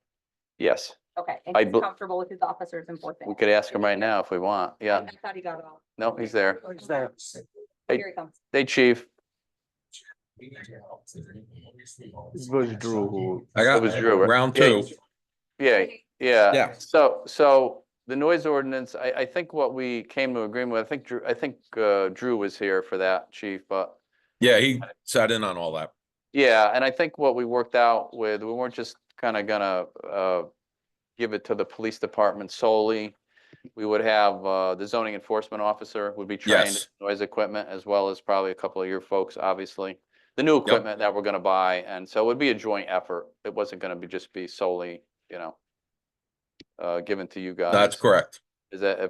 Yes, Okay, and I he's bel- comfortable with his officers enforcing. we it. could ask him right now if we want, I yeah. thought he got it all. No, he's there. He's there. Oh, here he comes. Hey, chief, It was Drew who. I got It was Drew, right? round Yeah. two. yeah, yeah. Yeah. So the noise ordinance, I think what we came to agreement with, I think Drew was here for that, chief, but Yeah, he sat in on all that. yeah, and I think what we worked out with, we weren't just kind of gonna give it to the police department solely. We would have the zoning enforcement officer would be trained Yes. in noise equipment, as well as probably a couple of your folks, obviously. the new equipment that we're gonna buy, and so it would be a joint effort. It wasn't gonna be just be solely, given to you guys. That's correct. Is that,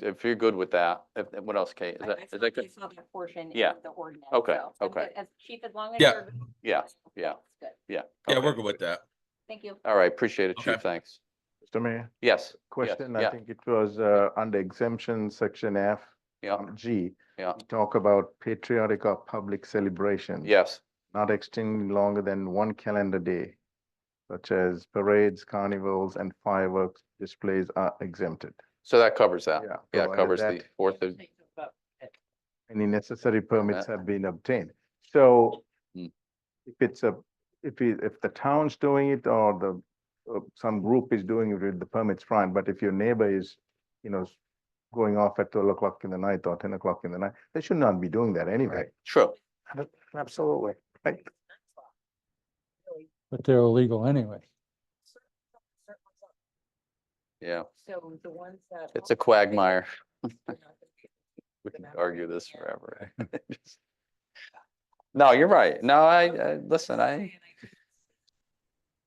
if you're good with that, what else, Kate? Is I that good? saw that portion Yeah. in the ordinance. Okay, so I'm okay. good. As chief, as long as Yeah. you're. good. Yeah, It's yeah. good. Yeah. Yeah, okay. we're good with that. Thank you. All right, appreciate it, Okay. Chief, thanks. Mr. Mayor, Yes. question, I yeah. think it was under exemption, section F. Yeah. G. Yeah. Talk about patriotic or public celebrations. Yes, Not extending longer than one calendar day, such as parades, carnivals, and fireworks displays are exempted. so that covers that. Yeah, Yeah, it provided covers that the 4th of, any necessary permits have been obtained. So Hmm. if it's if the town's doing it or some group is doing it with the permits, fine, but if your neighbor is, going off at 12 o'clock in the night or 10 o'clock in the night, they should not be doing that anyway. true. Absolutely. Right. But they're illegal anyway. Yeah, So the ones that. it's a quagmire. We can argue this forever. No, you're right. No, listen,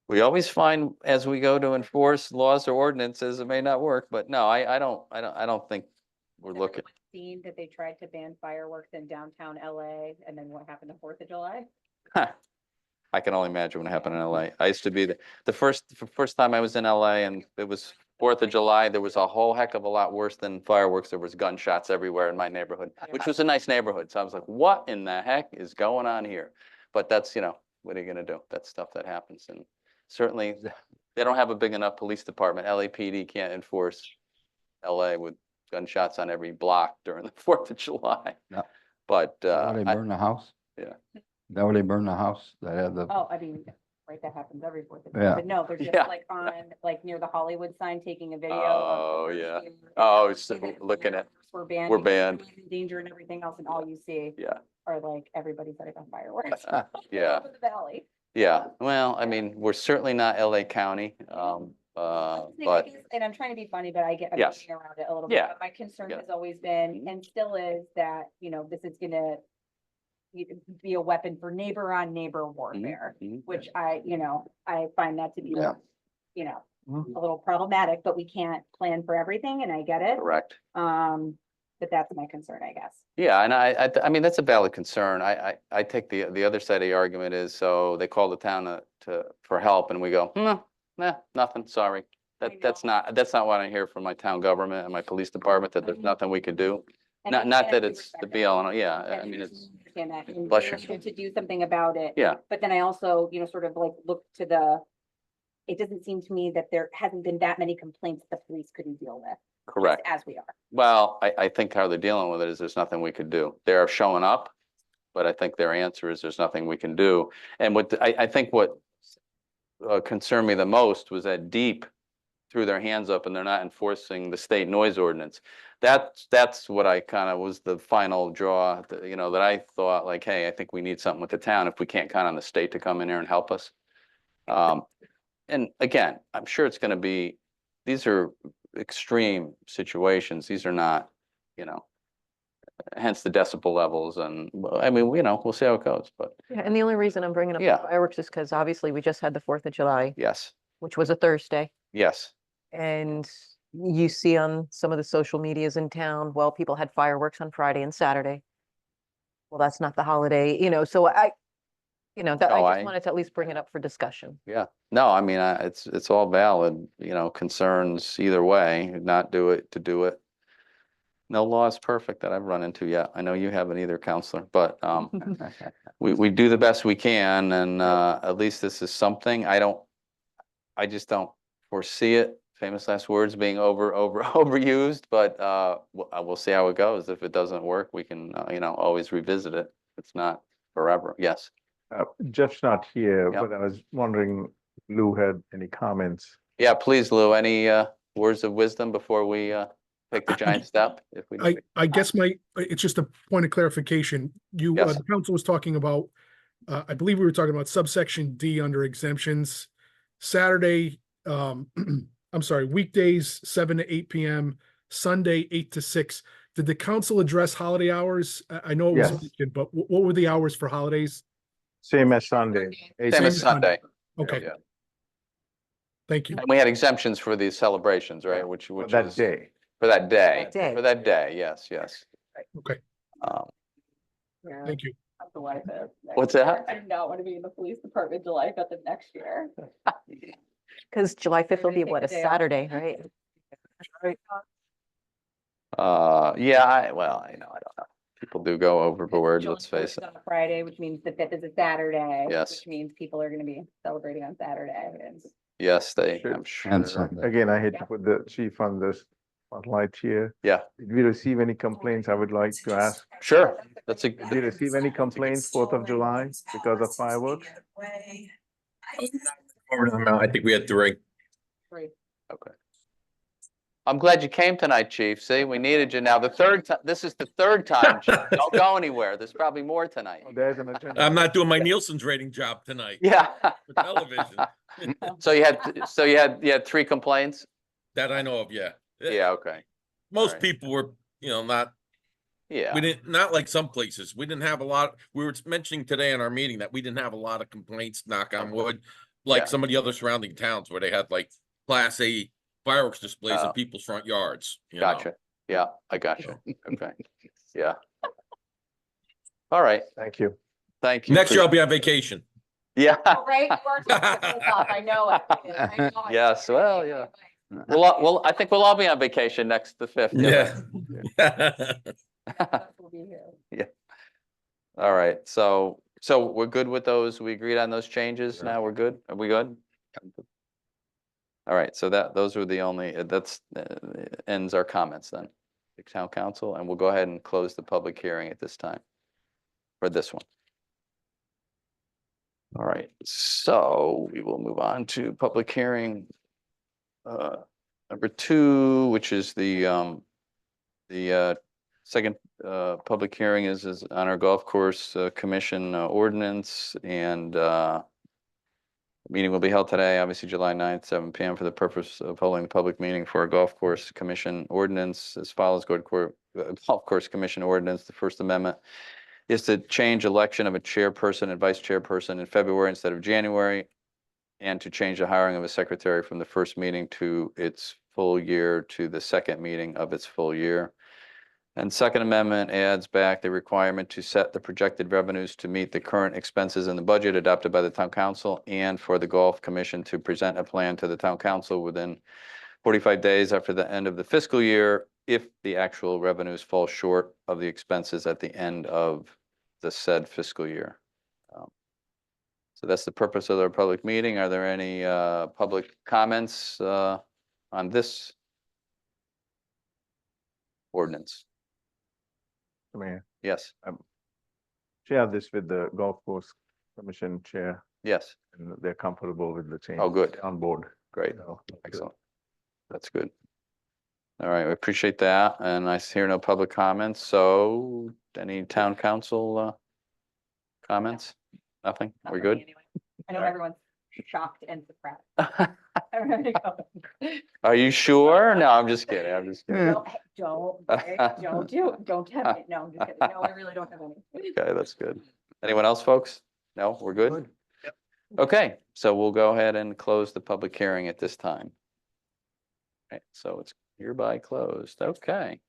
we always find as we go to enforce laws or ordinances, it may not work, but no, I don't think we're Has looking. everyone Seen that they tried to ban fireworks in downtown LA and then what happened the 4th of July? I can only imagine what happened in LA. I used to be the first time I was in LA, and it was 4th of July. There was a whole heck of a lot worse than fireworks. There was gunshots everywhere in my neighborhood, which was a nice neighborhood. So I was like, what in the heck is going on here? But that's, what are you gonna do? That's stuff that happens. And certainly they don't have a big enough police department. LAPD can't enforce LA with gunshots on every block during the 4th of July. No. But, Why they burn the house? yeah. Is that why they burn the house? They have the, Oh, I mean, right, that happens every 4th of Yeah. July, but no, they're just Yeah. like on, like near the Hollywood sign, taking a video. Oh, of yeah. here, Oh, and so see that looking at, We're banned. we're you can banned. see in Danger and everything else, and all you see yeah, are like everybody setting on fireworks. yeah. Over the valley. Yeah, well, I mean, we're certainly not LA County, I but guess- And I'm trying to be funny, but I'm Yes. getting around it a little bit. Yeah. But my concern Yeah. has always been, and still is, that, this is gonna be a weapon for neighbor on neighbor warfare, which I find that to be, Yeah. a little problematic, but we can't plan for everything, and I get it. correct. But that's my concern, I guess. Yeah, and I mean, that's a valid concern. I take the other side of the argument is, so they call the town for help and we go, nah, nothing, sorry. That's not what I hear from my town government and my police department, that there's nothing we could do. And I- Not and I that do it's the respect be that. all and all, yeah, And I mean, I it's, understand that, and Bless we're you. here to do something about it. yeah, But then I also, sort of like look to it doesn't seem to me that there hasn't been that many complaints the police couldn't deal with. just correct. As we are. Well, I think how they're dealing with it is there's nothing we could do. They're showing up, but I think their answer is there's nothing we can do. And I think what concerned me the most was that Deep threw their hands up and they're not enforcing the state noise ordinance. That's what I kind of was the final draw, that I thought like, hey, I think we need something with the town if we can't count on the state to come in here and help us. And again, I'm sure it's going to be, these are extreme situations. These are not, hence the decibel levels. And I mean, we'll see how it goes, but Yeah, and the only reason I'm bringing up the Yeah. fireworks is because obviously we just had the 4th of July, yes, which was a Thursday. yes, And you see on some of the social medias in town, well, people had fireworks on Friday and Saturday. Well, that's not the holiday, so I No, just I- wanted to at least bring it up for discussion. yeah. No, I mean, it's all valid, concerns either way, not do it to do it. No law is perfect that I've run into yet. I know you haven't either, Counselor, but we do the best we can, and at least this is something. I just don't foresee it, famous last words, being overused, but we'll see how it goes. If it doesn't work, we can always revisit it. It's not forever. Yes. Jeff's not here, Yep. but I was wondering if Lou had any comments. Yeah, please, Lou, any words of wisdom before we take the giant step? If we I guess it's just a point of clarification. Yes. The council was talking about, I believe we were talking about subsection D under exemptions. Saturday, I'm sorry, weekdays, 7 to 8 PM, Sunday, 8 to 6. Did the council address holiday hours? I know it was Yes. mentioned, but what were the hours for holidays? Same as Sunday. Same as as Sunday. Sunday. Okay, Yeah. thank you. And we had exemptions for these celebrations, right? Which That is day. for that day, That day. for that day. Yes, yes. Okay, Um, thank you. July 5th. What's that? I do not want to be in the police department July 5th of next year. Because July 5th will be Everybody what, a take a day off. Saturday, right? well, I don't know. People do go overboard, July let's face 4th it. is on a Friday, which means the 5th is a Saturday. Yes. Which means people are gonna be celebrating on Saturday and. Yes, Sure. I'm sure. And Sunday. Again, I hate to Yeah. put the chief on this spotlight here. Yeah, Did we receive any complaints? I would like to ask. sure. That's a, Did you receive any complaints 4th of July because of fireworks? I think we had 3. Great. okay. I'm glad you came tonight, chief. See, we needed you now. The third time, this is the third time. Chief. Don't go anywhere. There's probably more tonight. Oh, there's an agenda. I'm not doing my Nielsen's rating job tonight Yeah. for television. So you had 3 complaints? That I know of, yeah. Yeah, okay. Most alright. people were, not, Yeah. we didn't, not like some places. We didn't have a lot. We were mentioning today in our meeting that we didn't have a lot of complaints, knock on wood, like Yeah. some of the other surrounding towns where they had like Class A fireworks displays Oh. in people's front yards. you know. Gotcha. Yeah, I gotcha. Okay. Yeah. All right. Thank you. Thank you. Next year I'll for- be on vacation. Yeah. Right, you are taking this off, I know it. I know it. Yes, well, yeah. Well, I think we'll all be on vacation the 5th. Yeah. We'll be here. All right, so we're good with those? We agreed on those changes? Now we're good? Are we good? All right, so those are the only, that's ends our comments then. The town council, and we'll go ahead and close the public hearing at this time for this one. All right, so we will move on to public hearing number 2, which is the second public hearing is on our golf course commission ordinance, and meeting will be held today, obviously July 9th, 7 PM, for the purpose of holding the public meeting for a golf course commission ordinance as follows. Golf course commission ordinance, the First Amendment is to change election of a chairperson and vice chairperson in February instead of January, and to change the hiring of a secretary from the first meeting to its full year to the second meeting of its full year. And Second Amendment adds back the requirement to set the projected revenues to meet the current expenses in the budget adopted by the town council, and for the golf commission to present a plan to the town council within 45 days after the end of the fiscal year if the actual revenues fall short of the expenses at the end of the said fiscal year. So that's the purpose of our public meeting. Are there any public comments on this ordinance? Mayor, Yes, share this with the golf course commission chair, yes, and they're comfortable with the change. Oh, good. They're on board. great, So, excellent. That's good. All right, we appreciate that, and I hear no public comments, so any town council comments? Nothing? Not We're for me good? anyway. I know everyone's shocked and surprised. I'm ready to go. Are you sure? No, I'm just kidding, I'm just kidding. Don't, don't have it. No, I'm just kidding. No, I really don't have any. Okay, that's good. Anyone else, folks? No, we're good? Okay, so we'll go ahead and close the public hearing at this time. Okay, so it's hereby closed. Okay.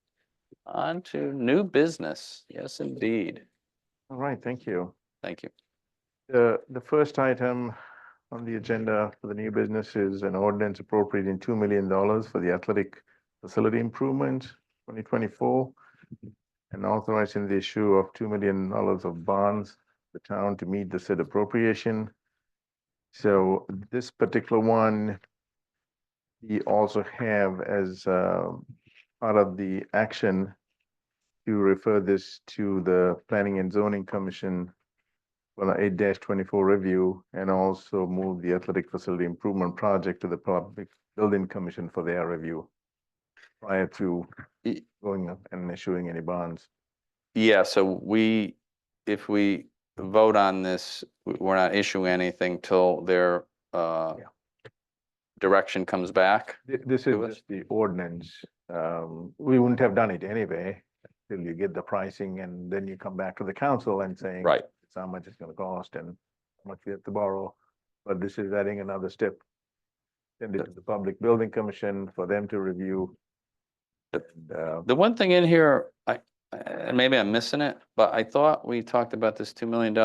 On to new business. Yes, indeed. All right, thank you. Thank you. The first item on the agenda for the new business is an ordinance appropriating $2 million for the athletic facility improvement 2024, and authorizing the issue of $2 million of bonds, the town to meet the said appropriation. So this particular one, we also have as part of the action to refer this to the Planning and Zoning Commission for an 8-24 review, and also move the athletic facility improvement project to the Public Building Commission for their review prior to going up and issuing any bonds. Yeah, so if we vote on this, we're not issuing anything till their direction comes back. This is just the ordinance. We wouldn't have done it anyway till you get the pricing, and then you come back to the council and saying, Right. "It's how much it's gonna cost," and how much we have to borrow. But this is adding another step. Send it to the Public Building Commission for them to review. The one thing in here, and maybe I'm missing it, but I thought we talked about this $2 million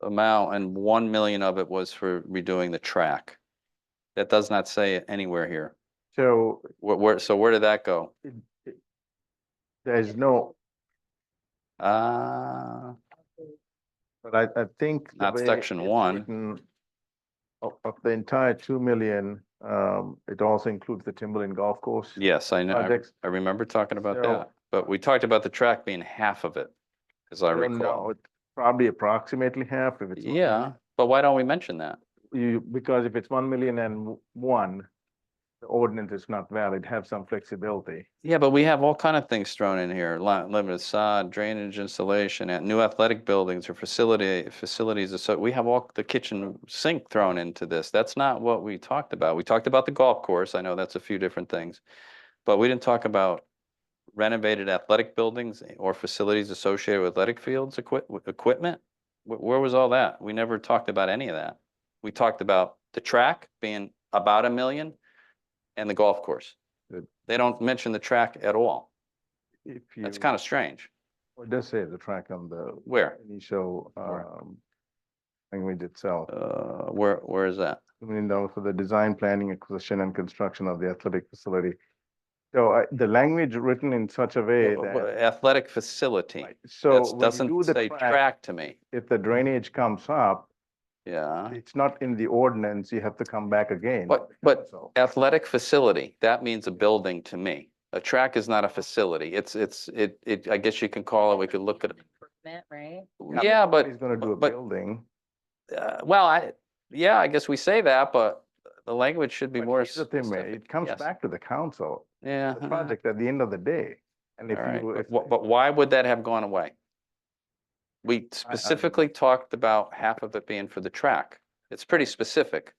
amount and 1 million of it was for redoing the track. That does not say it anywhere here. So So where did that go? there's no, Uh, but I think. the Not way section it's one. written, Of the entire 2 million, it also includes the Timberland Golf Course. yes, I know. Projects. I remember talking about So- that, but we talked about the track being half of it, as I don't know, recall. it's probably approximately half if it's. 1 Yeah, million. but why don't we mention that? Because if it's 1,000,001, the ordinance is not valid, have some flexibility. Yeah, but we have all kind of things thrown in here, limited sod, drainage installation, and new athletic buildings or facilities. So we have all the kitchen sink thrown into this. That's not what we talked about. We talked about the golf course. I know that's a few different things. But we didn't talk about renovated athletic buildings or facilities associated with athletic fields, equipment. Where was all that? We never talked about any of that. We talked about the track being about 1 million and the golf course. Good. They don't mention the track at all. If you. That's kind of strange. Well, it does say the track on the Where? initial, language itself. Where is that? $2 million for the design, planning, acquisition and construction of the athletic facility. So the language written in such a way that. Athletic facility. So That when you doesn't do the say track to me. if the drainage comes up, Yeah. it's not in the ordinance, you have to come back again. But So, athletic facility, that means a building to me. A track is not a facility. I guess you can call it, we could look at it. Improvement, right? Yeah, but, He's gonna do a but- building. well, I guess we say that, but the language should be But more here's the thing, man, specific. it comes Yes. back to the council, Yeah. the project at the end of the day. And if All right, you, but why would that have gone away? We specifically talked about half of it being for the track. It's pretty specific.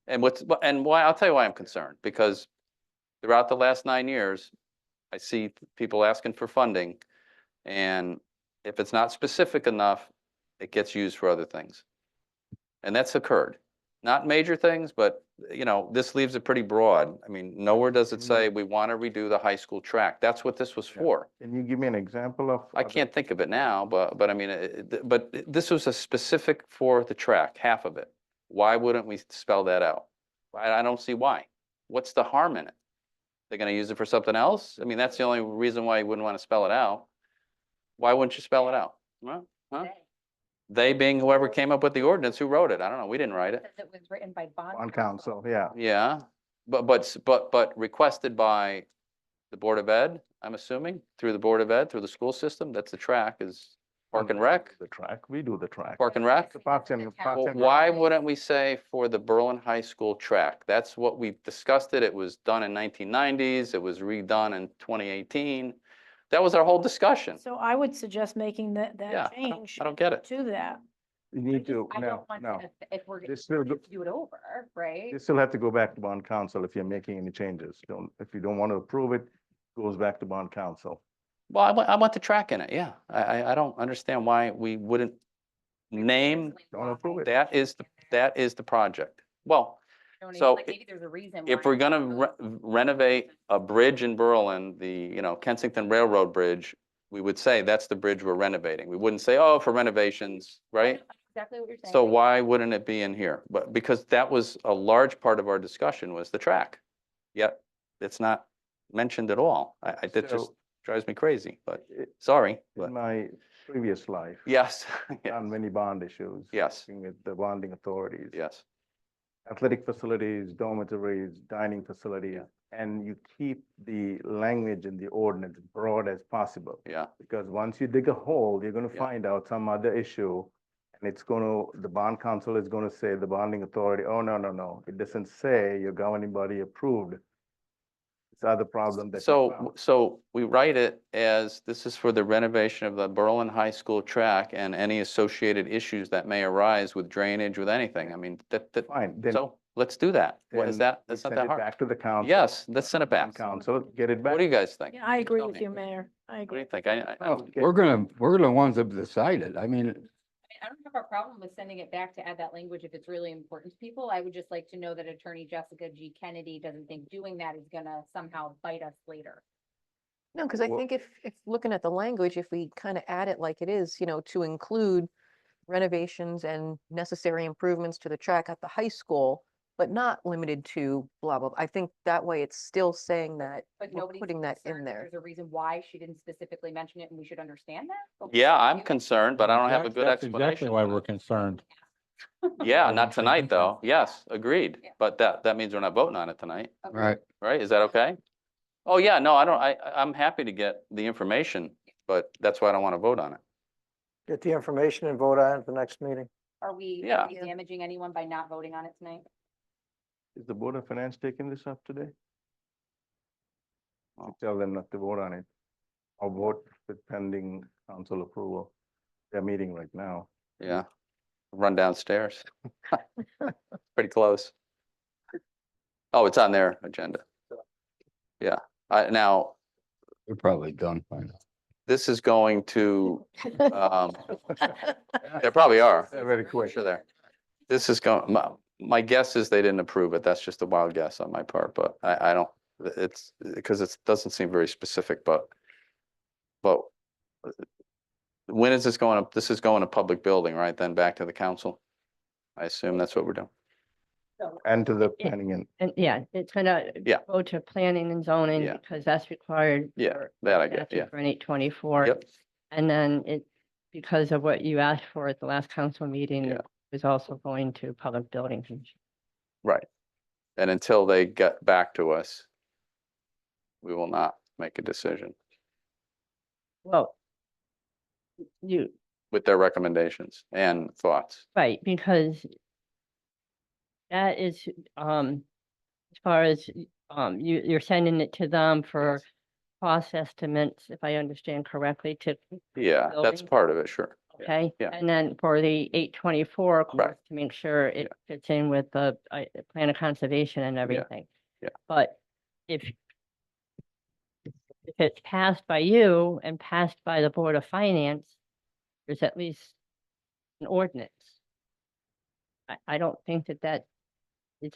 And why, I'll tell you why I'm concerned, because throughout the last 9 years, I see people asking for funding. And if it's not specific enough, it gets used for other things. And that's occurred. Not major things, but this leaves it pretty broad. I mean, nowhere does it say we want to redo the high school track. That's what this was for. can you give me an example of? I can't think of it now, but I mean, but this was a specific for the track, half of it. Why wouldn't we spell that out? I don't see why. What's the harm in it? They're gonna use it for something else? I mean, that's the only reason why you wouldn't want to spell it out. Why wouldn't you spell it out? Well, huh? They being whoever came up with the ordinance, who wrote it? I don't know. We didn't write it. Because it was written by bond. On council, yeah. Yeah, but requested by the Board of Ed, I'm assuming, through the Board of Ed, through the school system. That's the track is Park and Rec, The track, we do the track. Park and Rec. The Parks and. Parks Well, and why Rec. wouldn't we say for the Berlin High School track? That's what we discussed it. It was done in 1990s. It was redone in 2018. That was our whole discussion. So I would suggest making Yeah, that change I don't get it. to that. You need to, I no, don't want no. to, if we're This gonna will go- do it over, right? You still have to go back to bond council if you're making any changes. If you don't want to approve it, it goes back to bond council. Well, I want the track in it, yeah. I don't understand why we wouldn't name, Don't approve it. that is the project. Well, Don't even- so like, maybe there's a reason if why we're it's gonna not renovate a bridge in Berlin, the, Kensington Railroad Bridge, we would say that's the bridge we're renovating. We wouldn't say, oh, for renovations, right? Exactly what you're saying. So why wouldn't it be in here? But because that was a large part of our discussion was the track. Yet it's not mentioned at all. That just So- drives me crazy, but It- sorry, but In my previous life. yes, On many bond issues. Yes. working With the bonding authorities. yes. Athletic facilities, dormitories, dining facilities. Yeah. And you keep the language in the ordinance broad as possible. Yeah, Because once you dig a hole, you're gonna Yeah. find out some other issue. And the bond council is gonna say, the bonding authority, oh, no, it doesn't say your governing body approved. It's other problem that. you found. So we write it as, this is for the renovation of the Berlin High School track and any associated issues that may arise with drainage, with anything. I mean, Fine, then. so let's do that. What is then that? we That's not send that it hard. Back to the council. Yes, let's send it back. Bond Council, get it back. What do you guys think? Yeah, I agree Tell with me. you, Mayor. I What do agree. you think? Well, we're the ones that decided. I mean, I don't have a problem with sending it back to add that language if it's really important to people. I would just like to know that Attorney Jessica G. Kennedy doesn't think doing that is gonna somehow bite us later. No, because I Well- think if looking at the language, if we kind of add it like it is, to include renovations and necessary improvements to the track at the high school, but not limited to blah, blah, blah. I think that way it's still saying that But we're nobody's putting that in concerned that there. There's a reason why she didn't specifically mention it and we should understand that? But Yeah, I'm you- concerned, but I don't have a good That's exactly explanation. why on we're it. concerned. Yeah, Why not don't they tonight, do though. Yes, agreed. Yeah. But that means we're not voting on it tonight, Okay. Right. right? Is that okay? Oh, yeah, no, I'm happy to get the information, but that's why I don't want to vote on it. Get the information and vote on it at the next meeting. Are we Yeah. damaging anyone by not voting on it tonight? Is the Board of Finance taking this up today? Oh. Tell them not to vote on it, or vote with pending council approval. They're meeting right now. Yeah, run downstairs. Pretty close. Oh, it's on their agenda. Yeah, now, They're probably done by now. this is going to, they probably are. They're very quick. Sure there. This is going, my guess is they didn't approve it. That's just a wild guess on my part, but I don't, it's, because it doesn't seem very specific, but when is this going up? This is going to public building, right? Then back to the council? I assume that's what we're doing. And to the planning and, And yeah, it's gonna Yeah. go to planning and zoning Yeah. because that's required. Yeah, for that I get, statute yeah. For an 824. Yep, And then because of what you asked for at the last council meeting, Yeah. it was also going to public building commission. right. And until they get back to us, we will not make a decision Well, you, with their recommendations and thoughts. right, because that is, as far as, you're sending it to them for cost estimates, if I understand correctly, to, Yeah, that's Building. part of it, sure. Yeah, okay? yeah. And then for the 824, of Right. course, to make sure it fits in with the plan of conservation and everything. yeah. But if it's passed by you and passed by the Board of Finance, there's at least an ordinance. I don't think that is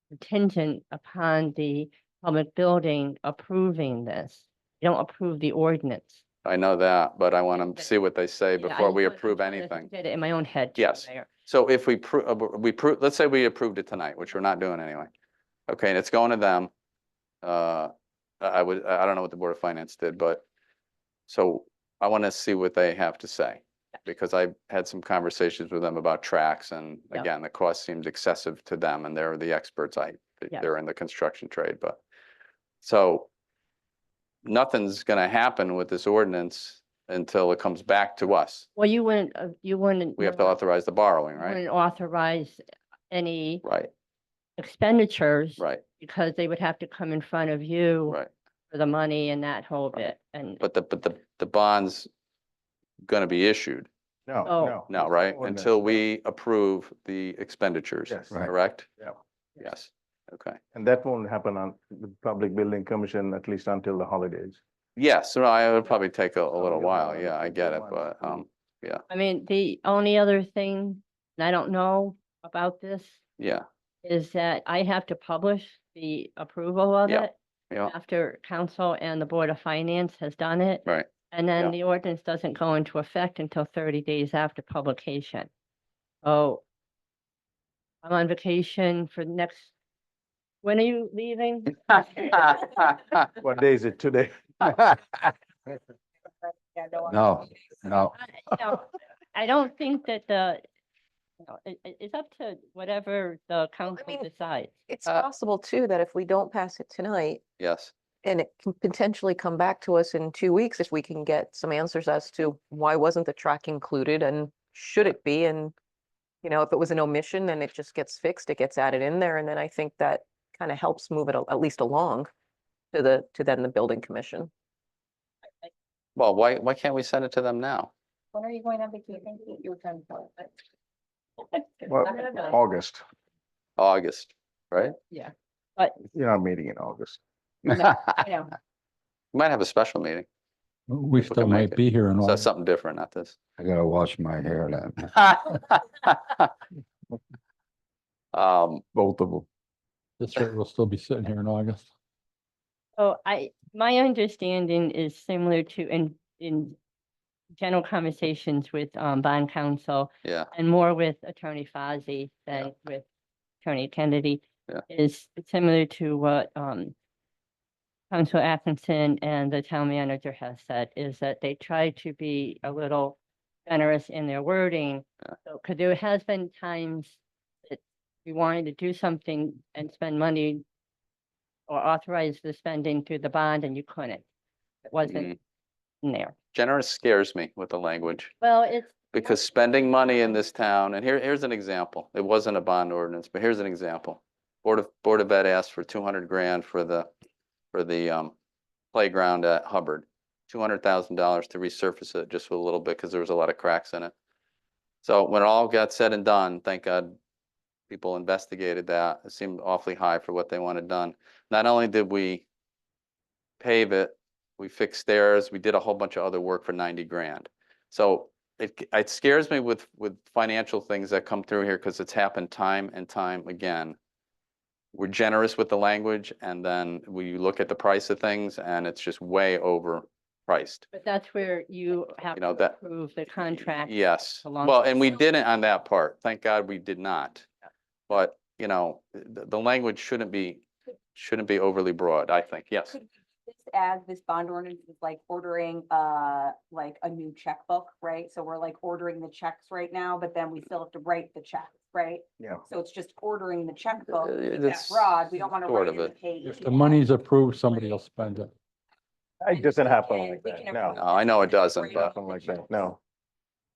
contingent upon the public building approving this. You don't approve the ordinance. I know that, but I want to Okay. see what they say Yeah, I before just we wanted- I'm approve trying to anything. Get it in my own head. too, Yes. Mayor. So if let's say we approved it tonight, which we're not doing anyway. Okay, and it's going to them. I don't know what the Board of Finance did, but so I want to see what they have to say. Because I had some conversations with them about tracks and Yeah. again, the cost seemed excessive to them and they're the experts. Yes. They're in the construction trade, but so nothing's gonna happen with this ordinance until it comes back to us. Well, you wouldn't. We have to authorize the borrowing, you right? wouldn't authorize any Right, expenditures. right, Because they would have to come in front of you right. for the money and that whole bit. And But the bond's gonna be issued no, Oh. no. now, right? Ordinance, Until no. we approve the expenditures, Yes. Right. correct? Yeah. Yes, okay. And that won't happen on the Public Building Commission at least until the holidays. Yes, so I would probably take a Probably little a while, while, yeah, I a get couple it, but, months. I mean, the only other thing, and I don't know about this, yeah, is that I have to publish the approval of Yeah. it yeah, after council and the Board of Finance has done it. right. And Yeah. then the ordinance doesn't go into effect until 30 days after publication. Oh, I'm on vacation for next, when are you leaving? What day is it today? Yeah, no, No, no. I don't think that it's up to whatever the council mean, decides. It's Uh, possible too that if we don't pass it tonight, Yes, and it can potentially come back to us in 2 weeks if we can get some answers as to why wasn't the track included and should it be? And, if it was an omission, then it just gets fixed, it gets added in there. And then I think that kind of helps move it at least along to then the building commission. well, why can't we send it to them now? When are you going on vacation? You were trying to tell us. Well, August. August, right? But You're not meeting in August. I know. We might have a special meeting. We People still can make might it. be here in So August. something different, not this. I gotta wash my hair that, both of them. That's right, we'll still be sitting here in August. Oh, my understanding is similar to in general conversations with, bond counsel Yeah, and more with Attorney Fozzie than with Attorney Kennedy. Yeah. Is similar to what, Council Atkinson and the town manager has said, is that they try to be a little generous in their wording. Yeah. So, cause there has been times that we wanted to do something and spend money or authorize the spending through the bond and you couldn't. It wasn't in there. generous scares me with the language. Well, it's. Because spending money in this town, and here's an example. It wasn't a bond ordinance, but here's an example. Board of Ed asked for 200 grand for the playground at Hubbard. $200,000 to resurface it just with a little bit because there was a lot of cracks in it. So when it all got said and done, thank God people investigated that. It seemed awfully high for what they wanted done. Not only did we pave it, we fixed stairs, we did a whole bunch of other work for 90 grand. So it scares me with financial things that come through here because it's happened time and time again. We're generous with the language and then we look at the price of things and it's just way overpriced. But that's where you have You know, to that- approve the contract. Yes, along- well, and we didn't on that part. Thank God we did not. But, you know, the language shouldn't be overly broad, I think. Yes. Could we just add this bond ordinance is like ordering, like a new checkbook, right? So we're like ordering the checks right now, but then we still have to write the checks, right? Yeah. So it's just ordering the checkbook, keep that that's broad, we don't want to sort write of in the it. page. If the money's approved, somebody will spend it. It doesn't happen And like we that, can no. approve No, I know it doesn't, Right. but Happen like that, no.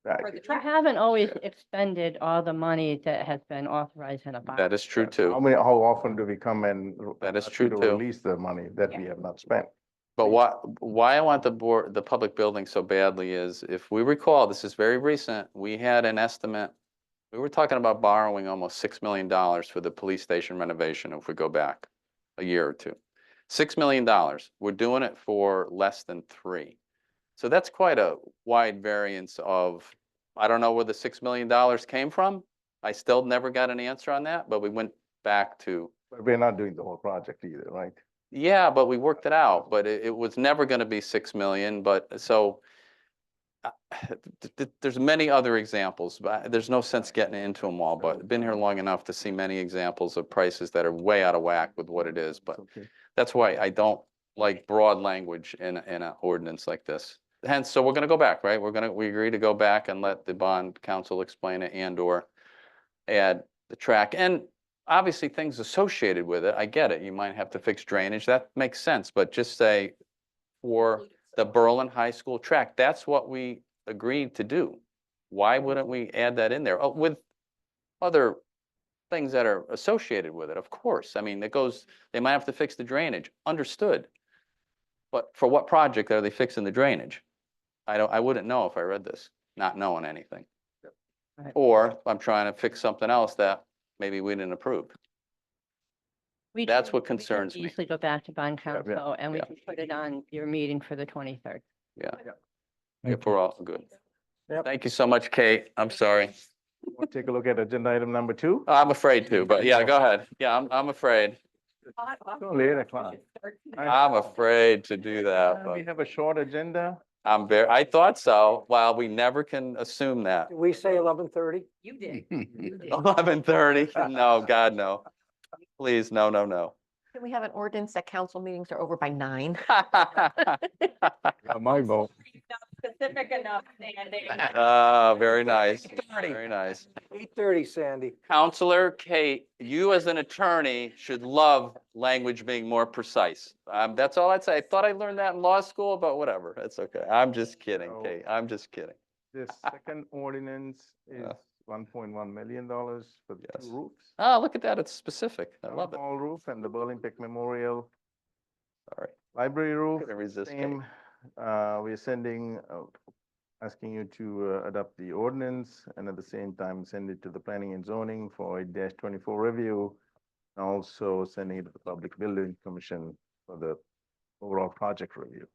Right. For the You track. haven't always expended all the money that has been authorized in a bond. that is true How too. how often do we come and? That is ask true you to too. Release the money that we have not spent. But why I want the public building so badly is, if we recall, this is very recent, we had an estimate. We were talking about borrowing almost $6 million for the police station renovation if we go back a year or two. $6 million. We're doing it for less than 3. So that's quite a wide variance of, I don't know where the $6 million came from. I still never got an answer on that, but we went back to, But we're not doing the whole project either, right? yeah, but we worked it out, but it was never gonna be 6 million, but so. There's many other examples, but there's no sense getting into them all, but I've been here long enough to see many examples of prices that are way out of whack with what it is, but Okay. that's why I don't like broad language in an ordinance like this. Hence, so we're gonna go back, right? We agree to go back and let the bond council explain it and or add the track. And obviously things associated with it, I get it. You might have to fix drainage. That makes sense, but just say for the Berlin High School track, that's what we agreed to do. Why wouldn't we add that in there? Oh, with other things that are associated with it, of course. I mean, they might have to fix the drainage, understood. But for what project are they fixing the drainage? I wouldn't know if I read this, not knowing anything. Right. Or I'm trying to fix something else that maybe we didn't approve. That's what concerns me. Easily go back to bond Yeah, yeah, council and we yeah. can put it on your meeting for the 23rd. Yeah, Thank if we're all good. Yep. Thank you so much, Kate. I'm sorry. Want to take a look at agenda item number 2? I'm afraid to, but yeah, go ahead. Yeah, I'm afraid. It's only 8 o'clock. I'm afraid to do that, We but have a short agenda. I thought so. Well, we never can assume that. Did we say 11:30? You did. 11:30? No, God, no. Please, no, no, no. Can we have an ordinance that council meetings are over by 9? My vote. Specific enough, Sandy. Very nice, very nice. 8:30, Sandy. Counselor Kate, you as an attorney should love language being more precise. That's all I'd say. I thought I learned that in law school, but whatever, it's okay. I'm just kidding, No. Kate. I'm just kidding. The second ordinance is Yeah. $1.1 million for the Yes. 2 roofs. Oh, look at that. It's specific. I Town love it. Hall roof and the Burlington Memorial Sorry. Library roof. Couldn't resist, Kate. Same, we're sending, asking you to adopt the ordinance and at the same time send it to the planning and zoning for a -24 review. And also sending it to the Public Building Commission for the overall project review.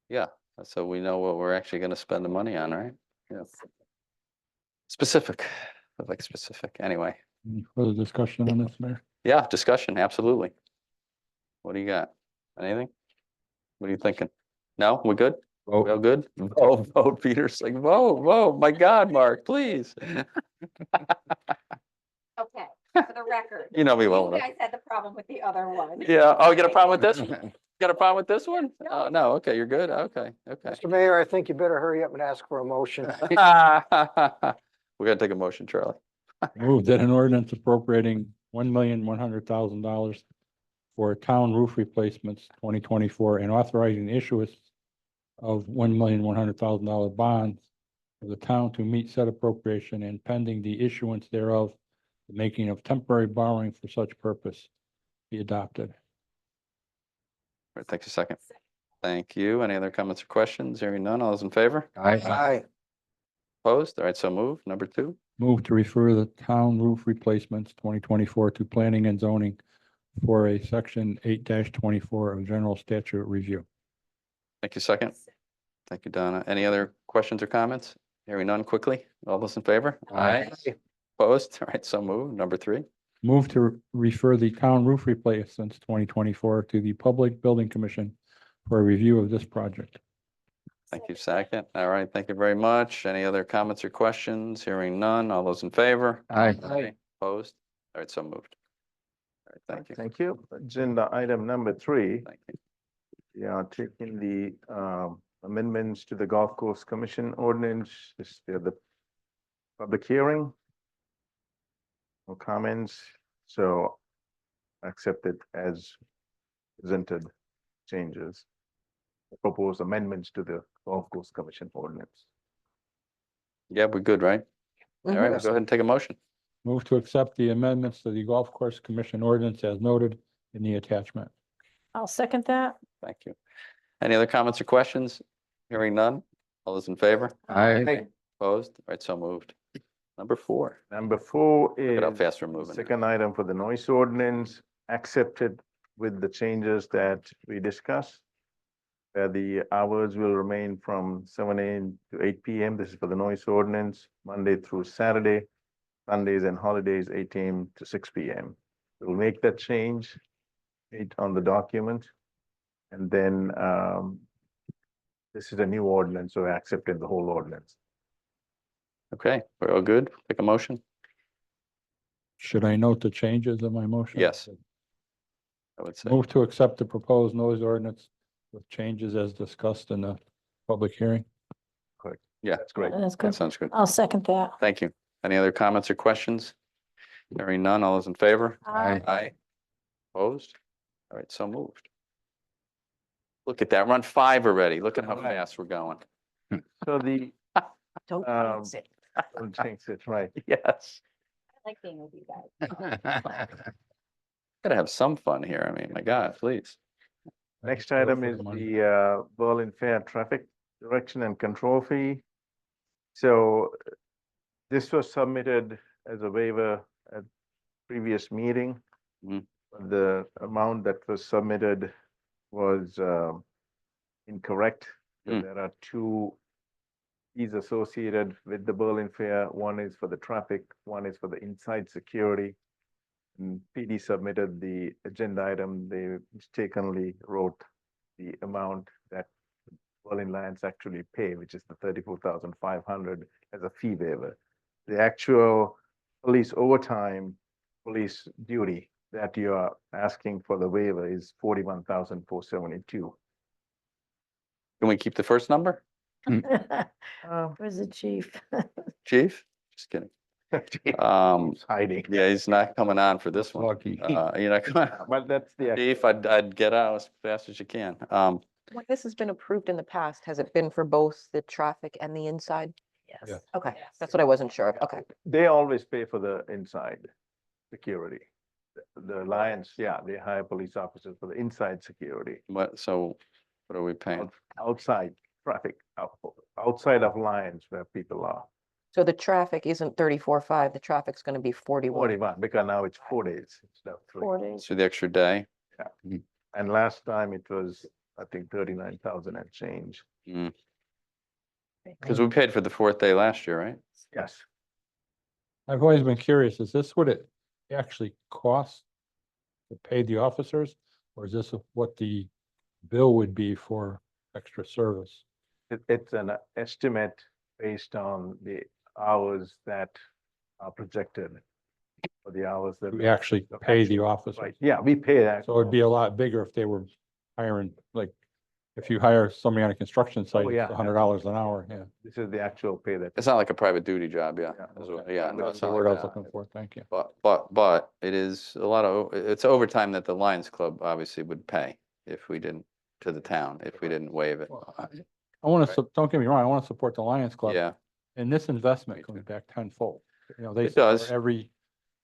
Yeah, so we know what we're actually gonna spend the money on, right? Yeah. Specific, I like specific, anyway. Any further discussion on this, Mayor? Yeah, discussion, absolutely. What do you got? Anything? What are you thinking? No, we're good? We all good? Vote, Peter's like, whoa, my God, Mark, please. Okay, for the record. You know me well You enough. guys had the problem with the other one. Yeah, oh, you got a problem with this? Got a problem with this one? No. Oh, no, okay, you're good, okay. Mr. Mayor, I think you better hurry up and ask for a motion. We're gonna take a motion, Charlie. Move that an ordinance appropriating $1,100,000 for town roof replacements 2024 and authorizing the issuance of $1,100,000 bonds for the town to meet said appropriation and pending the issuance thereof, the making of temporary borrowing for such purpose be adopted. All right, thanks a second. Thank you. Any other comments or questions? Hearing none, all those in favor? Aye. Opposed? All right, so moved. Number 2. Move to refer the town roof replacements 2024 to planning and zoning for a section 8-24 of general statute review. Thank you, second. Thank you, Donna. Any other questions or comments? Hearing none, quickly. All those in favor? Aye. Opposed? All right, so moved. Number 3. Move to refer the town roof replacements 2024 to the Public Building Commission for a review of this project. Thank you, second. All right, thank you very much. Any other comments or questions? Hearing none. All those in favor? Aye. Opposed? All right, so moved. All right, thank you. Thank you. Agenda item number 3. Thank you. We are taking the amendments to the Golf Course Commission ordinance. This is the public hearing. No comments, so accepted as presented changes. Proposed amendments to the Golf Course Commission ordinance. Yeah, we're good, right? All right, we'll go ahead and take a motion. Move to accept the amendments to the Golf Course Commission ordinance as noted in the attachment. I'll second that. Thank you. Any other comments or questions? Hearing none. All those in favor? Aye. Opposed? All right, so moved. Number 4. Number 4 Look at how is fast we're moving. second item for the noise ordinance, accepted with the changes that we discussed. The hours will remain from 7 a.m. to 8 p.m. This is for the noise ordinance, Monday through Saturday, Sundays and holidays, 8 a.m. to 6 p.m. We'll make that change on the document. And then this is a new ordinance, so I accepted the whole ordinance. Okay, we're all good. Take a motion. Should I note the changes in my motion? Yes. I would say. Move to accept the proposed noise ordinance with changes as discussed in the public hearing. Yeah, That's great. That's that good. sounds good. I'll second that. Thank you. Any other comments or questions? Hearing none. All those in favor? Aye. Aye. Opposed? All right, so moved. Look at that, run 5 already. Look at how Right. fast we're going. So the, Don't Um, jinx it. don't jinx it, right? Yes. I like being with you guys. Gotta have some fun here. I mean, my God, please. Next item is the Berlin Fair traffic direction and control fee. So this was submitted as a waiver at previous meeting. Mhm. The amount that was submitted was incorrect. So Mm. there are 2 fees associated with the Berlin Fair. One is for the traffic, one is for the inside security. And PD submitted the agenda item. They mistakenly wrote the amount that Berlin Lions actually pay, which is the 34,500 as a fee waiver. The actual police overtime, police duty that you are asking for the waiver is 41,472. Can we keep the first number? Where's the chief? Chief? Just kidding. He's hiding. Yeah, he's not coming on for this one. Lucky. You're not coming. But that's the. Chief, I'd get out as fast as you can. When this has been approved in the past, has it been for both the traffic and the inside? Yeah. Okay, that's what I wasn't sure of. Okay. They always pay for the inside security. The Lions, yeah, they hire police officers for the inside security. What are we paying? Outside traffic, outside of Lions where people are. So the traffic isn't 34.5, the traffic's gonna be 41. 41, because now it's 4 days instead of 3. 4 days. So the extra day? Yeah. And last time it was, I think, 39,000 and change. Because we paid for the fourth day last year, right? Yes. I've always been curious, is this what it actually costs to pay the officers? Or is this what the bill would be for extra service? It's an estimate based on the hours that are projected. For the hours that. We actually pay the actual- officers. Right, yeah, we pay that. So it'd be a lot bigger if they were hiring, like, if you hire somebody on a construction site, yeah, it's $100 an hour, yeah. This is the actual pay that. It's not like a private duty job, yeah. Yeah, as well. okay. Yeah, no, That's it's the not word I like was that. looking for, thank you. But it is a lot of, it's overtime that the Lions Club obviously would pay if we didn't, to the town, if we didn't waive it. I want to, don't get me wrong, I want to support the Lions Club. Yeah, And this Me investment too. comes back tenfold. You know, they It does. support every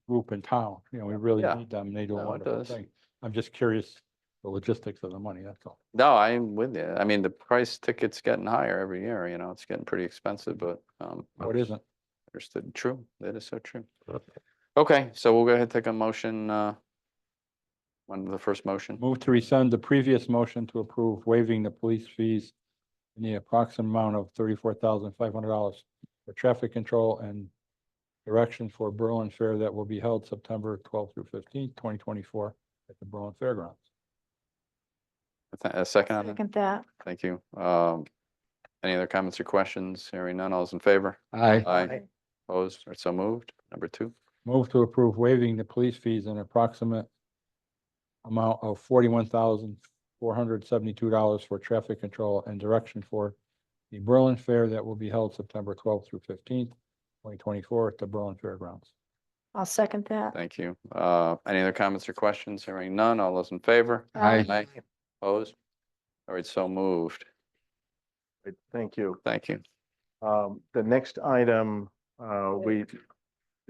group in town, you know, we really Yeah. need them, and they do a No, it wonderful does. thing. I'm just curious, the logistics of the money, that's all. no, I'm with you. I mean, the price ticket's getting higher every year, you know, it's getting pretty expensive, but, What isn't? understood, true, that is so true. Okay, so we'll go ahead and take a motion, one of the first motion. Move to rescind the previous motion to approve waiving the police fees in the approximate amount of $34,500 for traffic control and direction for Berlin Fair that will be held September 12th through 15th, 2024 at the Berlin Fairgrounds. A second on that? Second that. Thank you. Any other comments or questions? Hearing none, all's in favor? Aye. Aye. Opposed or so moved? Number two, Move to approve waiving the police fees in approximate amount of $41,472 for traffic control and direction for the Berlin Fair that will be held September 12th through 15th, 2024 at the Berlin Fairgrounds. I'll second that. thank you. Any other comments or questions? Hearing none, all those in favor? Aye. Opposed? All right, so moved. Right, thank you. Thank you. The next item, we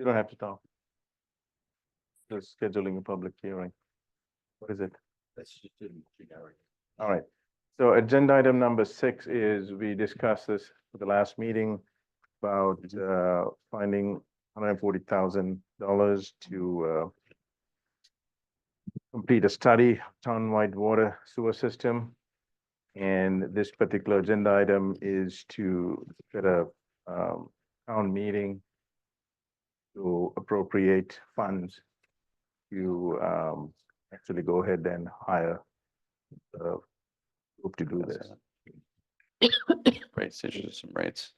don't have to talk. Just scheduling a public hearing. What is it? That's just generic. All right. So agenda item number 6 is, we discussed this for the last meeting about finding $140,000 to complete a study, townwide water sewer system. And this particular agenda item is to get a town meeting to appropriate funds to actually go ahead and hire a group to do this. Rates, issues, some rates.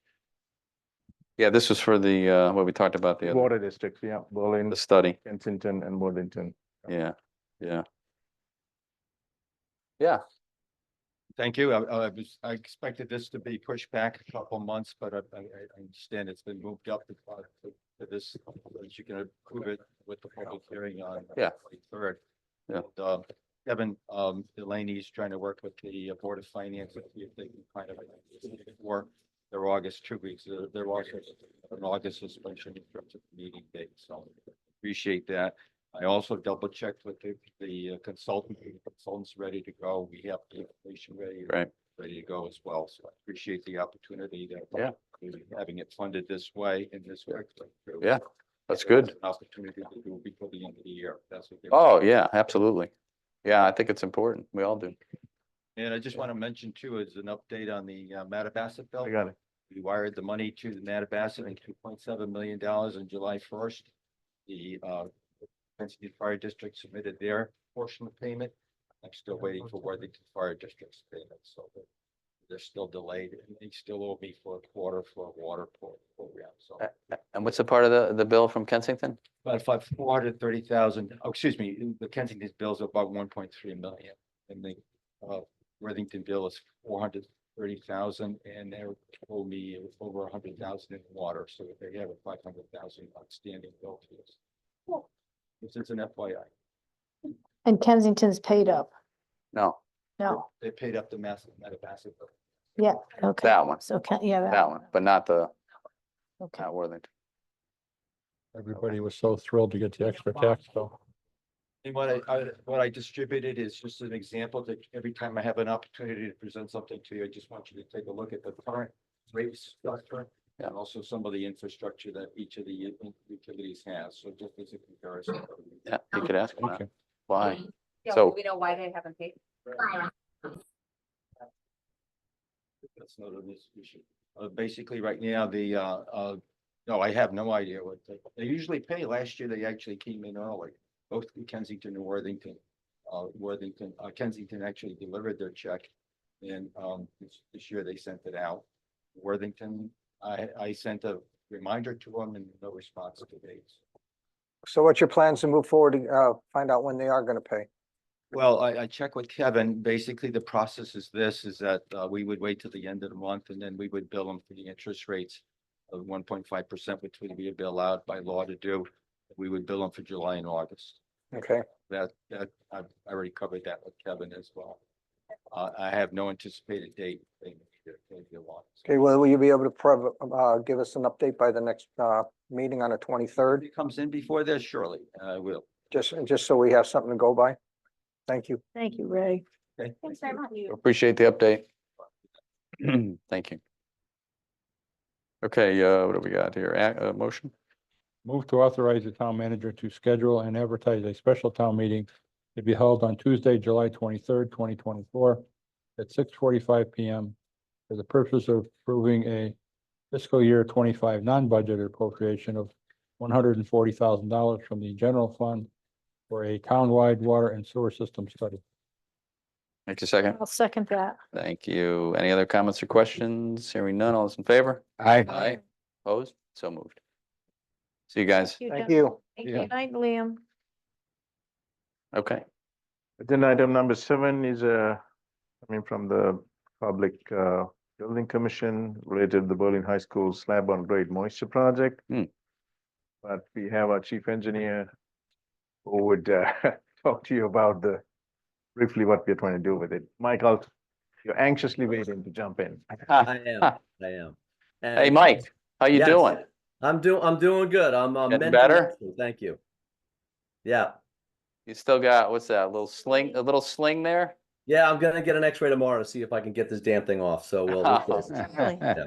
Yeah, this was for the, what we talked about the other, Water districts, yeah, Berlin, the study. Kensington and Worthington. Yeah, yeah. Yeah, Thank you. I expected this to be pushed back a couple months, but I understand it's been moved up to this, that you can approve it with the public hearing on. Yeah. 23rd. Yeah. And, Kevin, Delaney's trying to work with the Board of Finance, to see if they can kind of work their August 2 weeks. They're also an August suspension in terms of the meeting date, so appreciate that. I also double checked with the consultant. The consultant's ready to go. We have the information ready. Right. Ready to go as well. So I appreciate the opportunity that. Yeah. Having it funded this way in this way. Yeah, that's good. An opportunity to do before the end of the year. That's what. Oh, yeah, absolutely. Yeah, I think it's important. We all do. And I just want to mention too, is an update on the Mattabasset bill. I got it. We wired the money to the Mattabasset in $2.7 million on July 1st. The Kensington Fire District submitted their portion of payment. I'm still waiting for Worthington Fire District's payment, so they're still delayed, and they still owe me for a quarter for a water program, so. And what's the part of the bill from Kensington? About 430,000, oh, excuse me, the Kensington's bills are about 1.3 million, and the Worthington bill is 430,000, and they owe me over 100,000 in water, so they have a 500,000 outstanding bill to us. This is an FYI. And Kensington's paid up. No, No, They paid up the Mattabasset bill. yeah, okay. that one, So, yeah. that one, but not Okay. not Worthington. Everybody was so thrilled to get the extra tax bill. And what I distributed is just an example that every time I have an opportunity to present something to you, I just want you to take a look at the current rate structure. And also some of the infrastructure that each of the utilities has, so just as a comparison. Yeah, you could ask them that. Okay. Why? Yeah, So- do we know why they haven't paid? That's not a this issue. Basically, right now, no, I have no idea what they usually pay. Last year, they actually came in early, both Kensington and Worthington. Kensington actually delivered their check, and this year they sent it out. Worthington, I sent a reminder to them and no response to dates. So what's your plans to move forward to find out when they are gonna pay? Well, I checked with Kevin. Basically, the process is that we would wait till the end of the month and then we would bill them for the interest rates of 1.5%, which would be a bill out by law to do. We would bill them for July and August. Okay, That I've already covered that with Kevin as well. I have no anticipated date. okay, well, will you be able to give us an update by the next meeting on the If 23rd? it comes in before this, surely, I will. Just so we have something to go by? Thank you. Thank you, Ray. Okay. Thanks very much. Appreciate the update. Thank you. Okay, what do we got here? Motion? Move to authorize the town manager to schedule and advertise a special town meeting to be held on Tuesday, July 23rd, 2024 at 6:45 PM for the purpose of approving a fiscal year 25 non-budgeted appropriation of $140,000 from the general fund for a townwide water and sewer system study. Make a second. I'll second that. Thank you. Any other comments or questions? Hearing none, all those in favor? Aye. Aye. Opposed? So moved. See you guys. Thank you. Good night, Liam. Okay. Then item number 7 is coming from the Public Building Commission related to the Berlin High School slab on grade moisture project. But we have our chief engineer who would talk to you about briefly what we're trying to do with it. Michael, you're anxiously waiting to jump in. I am. Hey, Mike, how you Yes. doing? I'm doing good. I'm Getting mentally better? excellent. Thank you. Yeah, You still got, what's that, a little sling there? yeah, I'm gonna get an X-ray tomorrow to see if I can get this damn thing off. So we'll see. Yeah.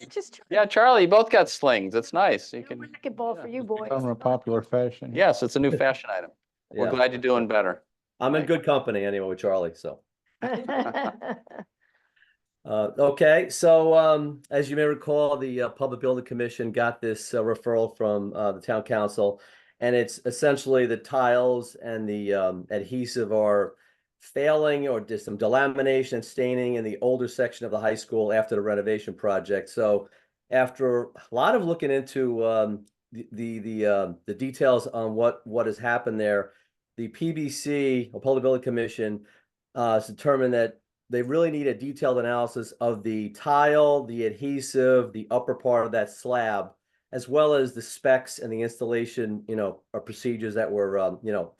Just Yeah, Charlie, you both got slings. It's nice. You can, racquetball for you boys. Become a popular fashion. yes, it's a new fashion item. We're Yeah. glad you're doing better. I'm in good company anyway with Charlie, so. Okay, so as you may recall, the Public Building Commission got this referral from the town council. And it's essentially the tiles and the adhesive are failing or just some delamination and staining in the older section of the high school after the renovation project. So after a lot of looking into the details on what has happened there, the PBC, or Public Building Commission, has determined that they really need a detailed analysis of the tile, the adhesive, the upper part of that slab, as well as the specs and the installation, or procedures that were,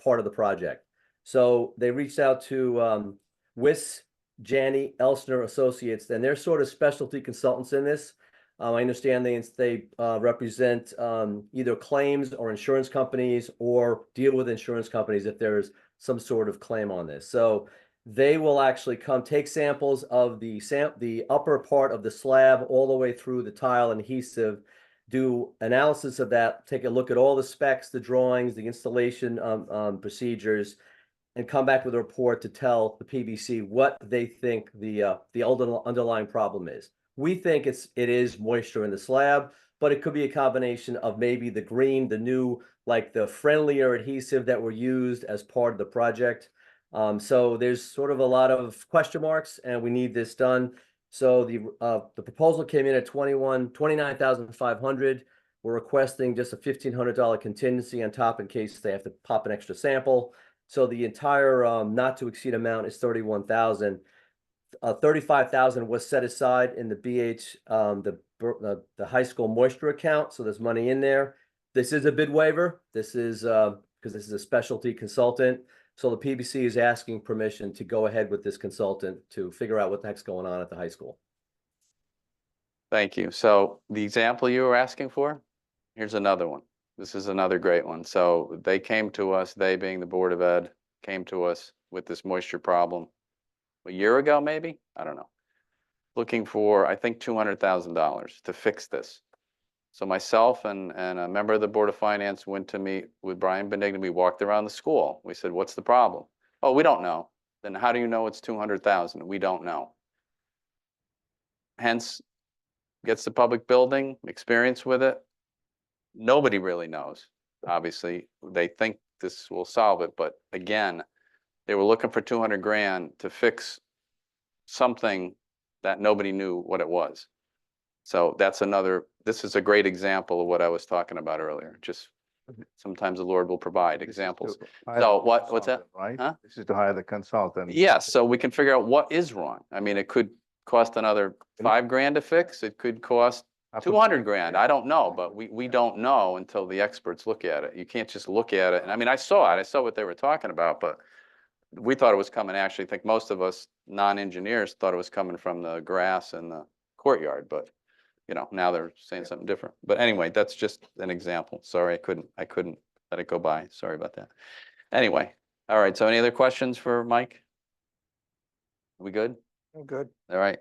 part of the project. So they reached out to Wiss, Janney, Elsner Associates, and they're sort of specialty consultants in this. I understand they represent either claims or insurance companies or deal with insurance companies if there's some sort of claim on this. So they will actually come take samples of the upper part of the slab all the way through the tile and adhesive, do analysis of that, take a look at all the specs, the drawings, the installation procedures, and come back with a report to tell the PBC what they think the underlying problem is. We think it is moisture in the slab, but it could be a combination of maybe the green, the new, like the friendlier adhesive that were used as part of the project. So there's sort of a lot of question marks, and we need this done. So the proposal came in at $29,500. We're requesting just a $1,500 contingency on top in case they have to pop an extra sample. So the entire not to exceed amount is $31,000. $35,000 was set aside in the the high school moisture account. So there's money in there. This is a bid waiver. This is because this is a specialty consultant. So the PBC is asking permission to go ahead with this consultant to figure out what the heck's going on at the high school. Thank you. So the example you were asking for, here's another one. This is another great one. So they came to us, they being the Board of Ed, came to us with this moisture problem a year ago, maybe? I don't know. Looking for, I think, $200,000 to fix this. So myself and a member of the Board of Finance went to meet with Brian Benigni. We walked around the school. We said, what's the problem? oh, we don't know. Then how do you know it's 200,000? We don't know. Hence, gets the public building experience with it. Nobody really knows, obviously. They think this will solve it, but again, they were looking for 200 grand to fix something that nobody knew what it was. So that's another, this is a great example of what I was talking about earlier. Just sometimes the Lord will provide This is examples. to hire So the what's that? consultant, Right? Huh? This is to hire the consultant. Yes, so we can figure out what is wrong. I mean, it could cost another 5 grand to fix. It could cost Up to- 200 grand. I don't know, but we don't know until the experts look at it. You can't just look at it. And I mean, I saw it. I saw what they were talking about, but we thought it was coming, actually, I think most of us non-engineers thought it was coming from the grass in the courtyard, but you know, now they're saying something different. But anyway, that's just an example. Sorry, I couldn't let it go by. Sorry about that. Anyway, all right. So any other questions for Mike? We good? Good. All right.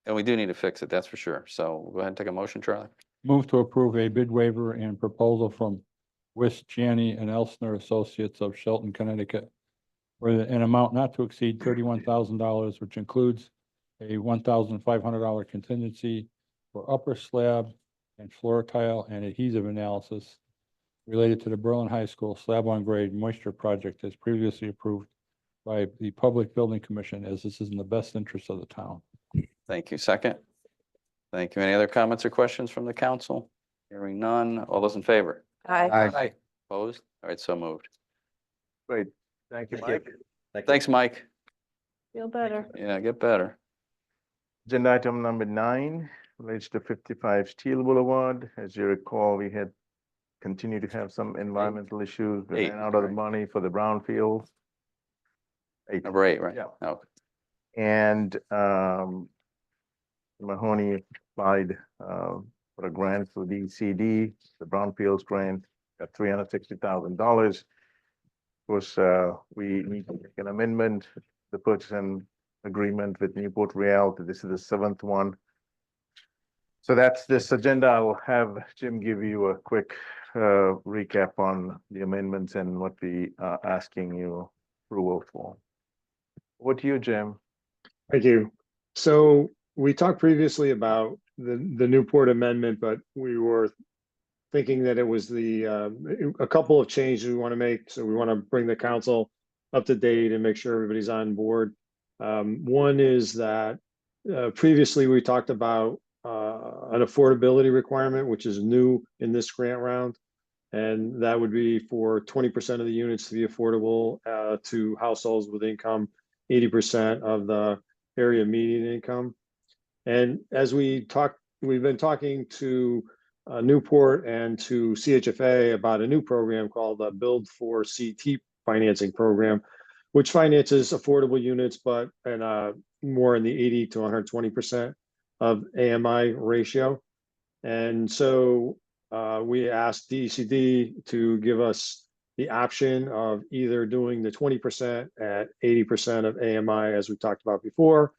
And we do need to fix it, that's for sure. So go ahead and take a motion, Charlie. Move to approve a bid waiver and proposal from Wist, Janney and Elsner Associates of Shelton, Connecticut, with an amount not to exceed $31,000, which includes a $1,500 contingency for upper slab and floor tile and adhesive analysis related to the Berlin High School slab on grade moisture project as previously approved by the Public Building Commission, as this is in the best interest of the town. Thank you. Second. Thank you. Any other comments or questions from the council? Hearing none. All those in favor? Aye. Opposed? All right, so moved. Great, thank you, Thank you. Mike. Thank you. Thanks, Mike. Feel better. Yeah, get better. Agenda item number 9 relates to 55 Steel Boulevard. As you recall, we had continued to have some environmental issues. We 8, ran out of the right. money for the brownfield. 8. Number 8, right? Yeah. Oh, And Mahoney applied for a grant for DCD, the brownfields grant, got $360,000. Of course, we need to make an amendment, the purchase and agreement with Newport Real. This is the 7th one. So that's this agenda. I'll have Jim give you a quick recap on the amendments and what we are asking you approval for. What to you, Jim? Thank you. So we talked previously about the Newport amendment, but we were thinking that it was the a couple of changes we want to make. So we want to bring the council up to date and make sure everybody's on board. One is that previously we talked about an affordability requirement, which is new in this grant round. And that would be for 20% of the units to be affordable to households with income 80% of the area median income. And as we talked, we've been talking to Newport and to CHFA about a new program called the Build for CT financing program, which finances affordable units, but more in the 80 to 120% of AMI ratio. And so we asked DECD to give us the option of either doing the 20% at 80% of AMI, as we talked about before,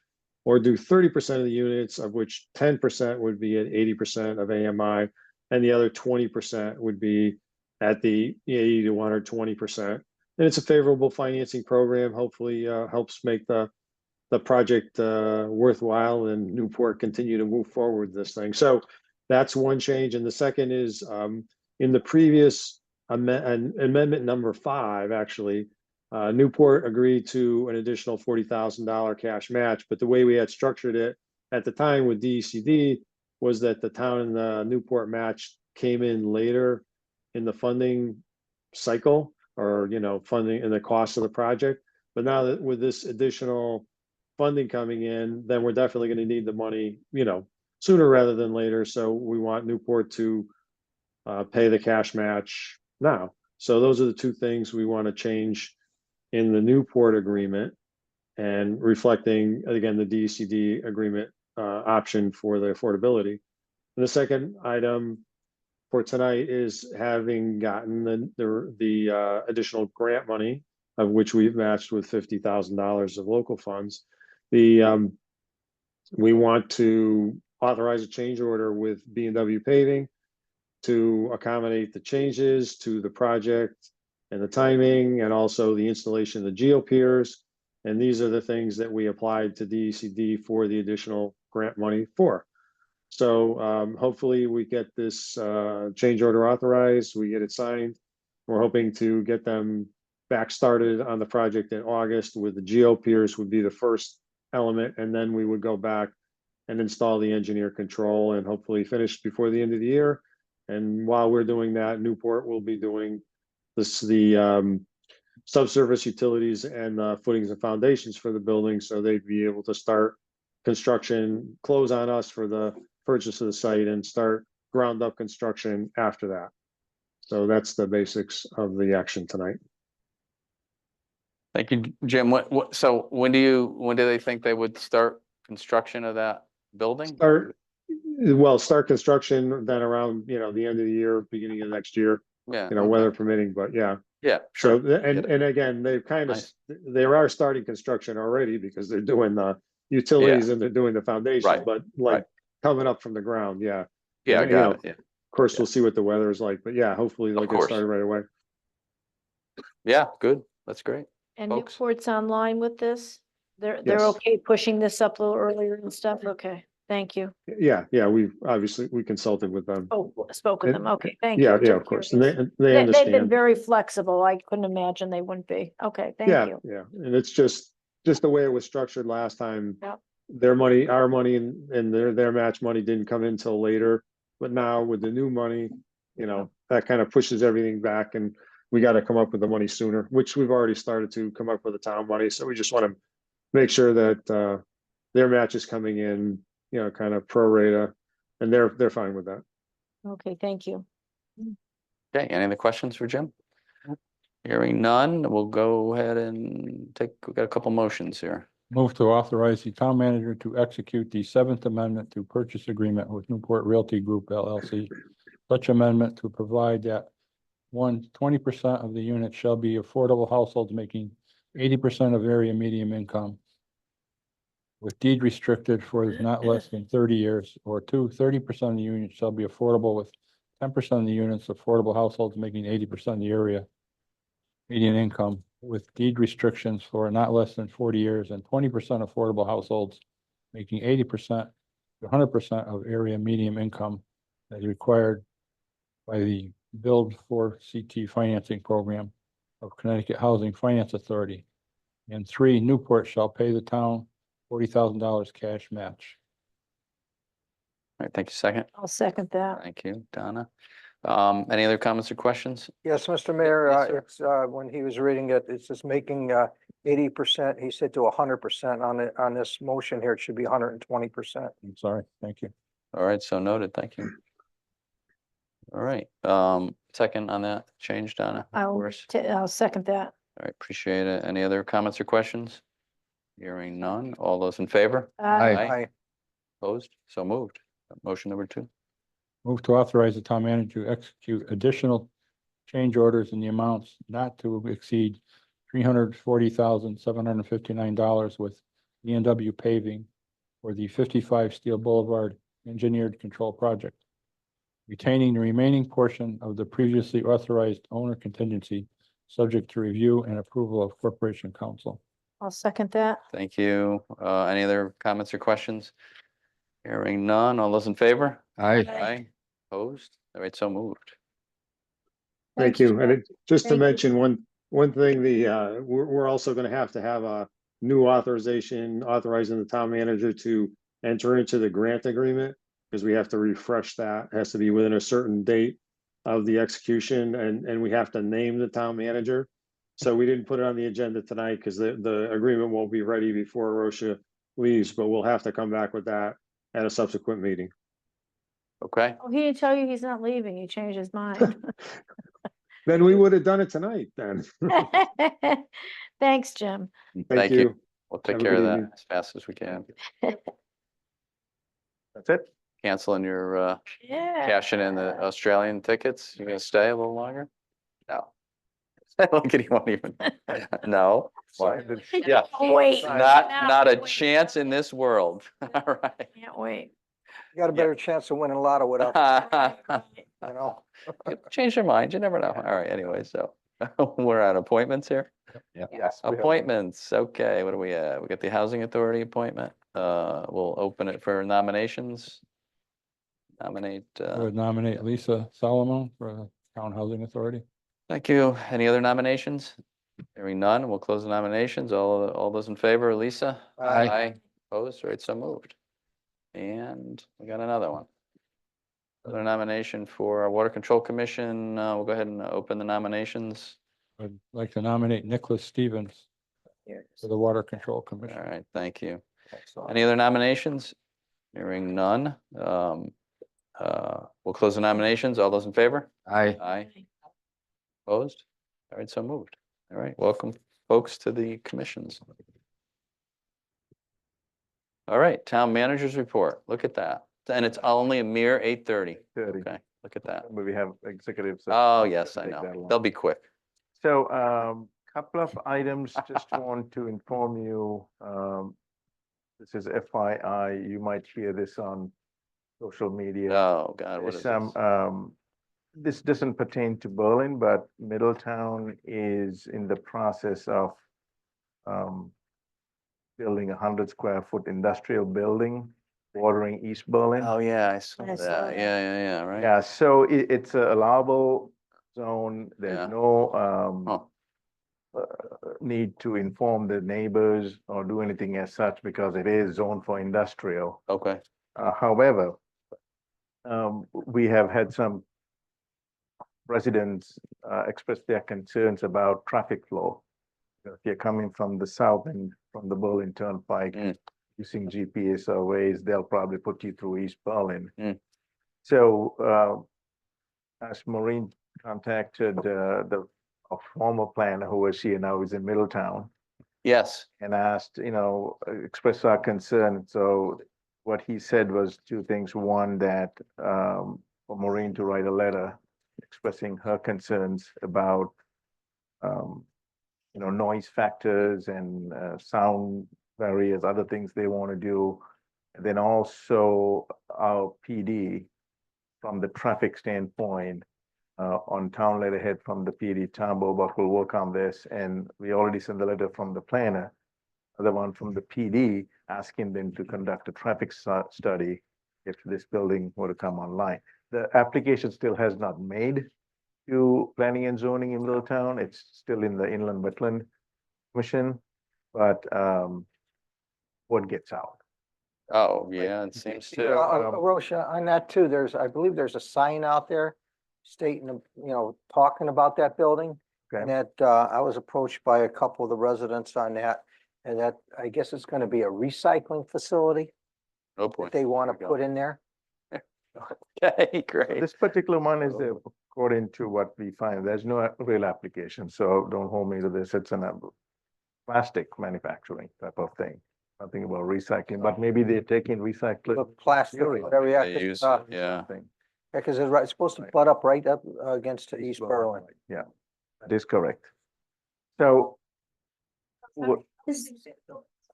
or do 30% of the units, of which 10% would be at 80% of AMI, and the other 20% would be at the 80 to 120%. And it's a favorable financing program, hopefully helps make the project worthwhile and Newport continue to move forward with this thing. So that's one change. And the second is in the previous amendment number 5, actually, Newport agreed to an additional $40,000 cash match, but the way we had structured it at the time with DECD was that the town and the Newport match came in later in the funding cycle, or funding and the cost of the project. But now that with this additional funding coming in, then we're definitely going to need the money, sooner rather than later. So we want Newport to pay the cash match now. So those are the two things we want to change in the Newport agreement, and reflecting again the DECD agreement option for the affordability. And the second item for tonight is having gotten the additional grant money, of which we've matched with $50,000 of local funds. We want to authorize a change order with B&W Paving to accommodate the changes to the project and the timing, and also the installation of the geopiers. And these are the things that we applied to DECD for the additional grant money for. So hopefully we get this change order authorized, we get it signed. We're hoping to get them back started on the project in August, with the geopiers would be the first element, and then we would go back and install the engineer control and hopefully finish before the end of the year. And while we're doing that, Newport will be doing the subsurface utilities and footings and foundations for the building, so they'd be able to start construction, close on us for the purchase of the site, and start ground up construction after that. So that's the basics of the action tonight. Thank you, Jim. So when do they think they would start construction of that building? Start construction then around, the end of the year, beginning of next year, Yeah. weather permitting, but yeah. Yeah, So, sure. and again, they've Nice. they are starting construction already, because they're doing the utilities and they're doing the foundations, Right, but like right. coming up from the ground, yeah. Yeah, I And, got it. Yeah. Of course, we'll see what the weather is like, but yeah, hopefully they'll get course. started right away. Yeah, good. That's great. And Folks? Newport's online with this? They're Yes. okay pushing this up a little earlier and stuff? Okay, thank you. Yeah, we consulted with them. Oh, spoke with And- them. Okay, thank you. Yeah, Just of course, and curious. they They've been understand. very flexible. I couldn't imagine they wouldn't be. Okay, thank Yeah, you. yeah, and it's just the way it was structured last time. Yep. Their money, our money, and their match money didn't come in till later. But now with the new money, that kind of pushes everything back, and we got to come up with the money sooner, which we've already started to come up with the town money. So we just want to make sure that their match is coming in, kind of pro rata, and they're fine with that. Okay, thank you. Okay, any other questions for Jim? Hearing none, we'll go ahead and we got a couple motions here. Move to authorize the town manager to execute the Seventh Amendment to Purchase Agreement with Newport Realty Group LLC. Such amendment to provide that 20% of the units shall be affordable households making 80% of area medium income, with deed restricted for not less than 30 years, or 30% of the units shall be affordable, with 10% of the units affordable households making 80% of the area median income, with deed restrictions for not less than 40 years, and 20% affordable households making 80% to 100% of area median income as required by the Build for CT financing program of Connecticut Housing Finance Authority. And 3, Newport shall pay the town $40,000 cash match. All right, thank you. Second. I'll second that. Thank you, Donna. Any other comments or questions? Yes, Mr. Mayor, Yes, sir. it's, when he was reading it, it's just making 80%, he said to 100% on it, on this motion here, it should be 120%. I'm sorry, thank you. All right, so noted. Thank you. All right, second on that change, Donna, of course. I'll second that. All right, appreciate it. Any other comments or questions? Hearing none. All those in favor? Aye. Opposed? So moved. Motion number 2. Move to authorize the town manager to execute additional change orders in the amounts not to exceed $340,759 with E&W paving for the 55 Steel Boulevard Engineered Control Project, retaining the remaining portion of the previously authorized owner contingency, subject to review and approval of Corporation Council. I'll second that. Thank you. Any other comments or questions? Hearing none. All those in favor? Aye. Aye. Opposed? All right, so moved. Thank you. And just to Thank you. mention one thing, we're also going to have a new authorization authorizing the town manager to enter into the grant agreement, because we have to refresh that. It has to be within a certain date of the execution, and we have to name the town manager. So we didn't put it on the agenda tonight because the agreement won't be ready before Rosha leaves, but we'll have to come back with that at a subsequent meeting. Okay. Oh, he didn't tell you he's not leaving. He changed his mind. Then we would have done it tonight then. Thanks, Jim. Thank you. We'll take Have a care of good that evening. as fast as we can. That's it. Canceling your, Yeah. cashing in the Australian tickets. You gonna stay a little longer? No. Look at you, won't even. No. What? Yeah. Wait. Not a chance in this world. All right. Can't wait. You got a better chance of winning lotto without, you know. Change your mind. You never know. All right. Anyway, so We're at appointments here. Yes. we have- Appointments, okay, what do we have? We got the Housing Authority appointment. We'll open it for nominations. Nominate, I would nominate Lisa Solomon for the Town Housing Authority. thank you. Any other nominations? Hearing none, we'll close the nominations. All those in favor, Lisa? Aye. Opposed, right, so moved. And we got another one. Another nomination for our Water Control Commission. We'll go ahead and open the nominations. I'd like to nominate Nicholas Stevens for the Water Control Commission. All right, thank you. Any other nominations? Hearing none. We'll close the nominations. All those in favor? Aye. Aye. Opposed? All right, so moved. All right, welcome folks to the commissions. All right, town managers report. Look at that. And it's only a mere 8:30. 30. Okay, look at that. But we have executives. Oh, yes, I take that know. long. They'll be quick. So, couple of items, just want to inform you, this is FYI, you might hear this on social media. Oh, God, what is There's this? This doesn't pertain to Berlin, but Middletown is in the process of building 100 square foot industrial building bordering East Berlin. Oh, yeah, I saw I saw that. that. Yeah, right. Yeah, so it's a allowable zone. Yeah. There's no Oh, need to inform the neighbors or do anything as such because it is zoned for industrial. okay. However, we have had some residents express their concerns about traffic flow. If you're coming from the south and from the Berlin Turnpike, Mm. using GPS or Waze, they'll probably put you through East Berlin. Mm. So, as Maureen contacted a former planner who was here now is in Middletown Yes. and asked, expressed our concern. So what he said was two things. One, that for Maureen to write a letter expressing her concerns about noise factors and sound barriers, other things they want to do. And then also our PD from the traffic standpoint, on town letterhead from the PD, Tom Bobuck will work on this, and we already sent the letter from the planner, the one from the PD, asking them to conduct a traffic study if this building were to come online. The application still has not made to planning and zoning in Middletown. It's still in the Inland Wetland Commission, but word gets out. Oh, yeah, it seems to. Rosha, on that too, I believe there's a sign out there stating, talking about that building. Okay. And that, I was approached by a couple of the residents on that, and that, I guess it's gonna be a recycling facility Oh, boy. that they want to There we put in there. Okay, great. This particular one is according to what we find. There's no real application, so don't hold me to this. It's an plastic manufacturing type of thing. Nothing about recycling, but maybe they're taking recycling. The plastic, material. whatever, yeah, They 'cause, use, yeah. Thing. because it's supposed to butt up right up against East Berlin. Yeah, that is correct. So. what-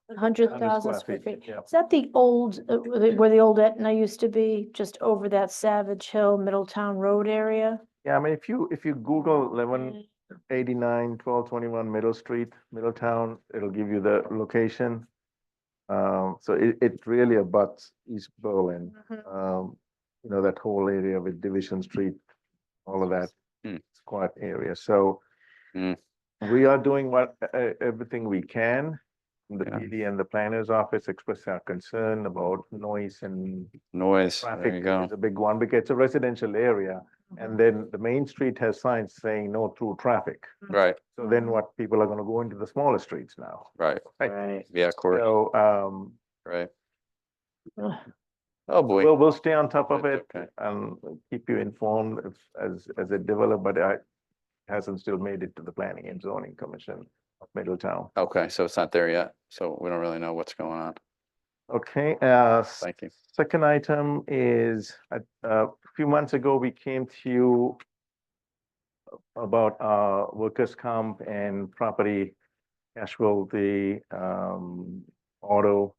100,000 square feet. yeah. Is that the old, where the old Etna used to be, just over that Savage Hill, Middletown Road area? Yeah, I mean, if you Google 1189, 1221 Middle Street, Middletown, it'll give you the location. So it really abuts East Berlin. That whole area with Division Street, all of that. Mm. It's quite area. So Mm. we are doing everything we can. The Yeah. PD and the planner's office express our concern about noise and Noise, there traffic you go. is a big one because it's a residential area. And then the main street has signs saying no through traffic. Right, So then what, people are gonna go into the smaller streets now. right. Right. Yeah, of course, So, right. Ugh. Oh, boy. we'll stay on top of it Okay. and keep you informed as it develops, but it hasn't still made it to the Planning and Zoning Commission of Middletown. Okay, so it's not there yet, so we don't really know what's going on. Okay, Thank you. second item is, a few months ago, we came to you about workers' comp and property casualty, auto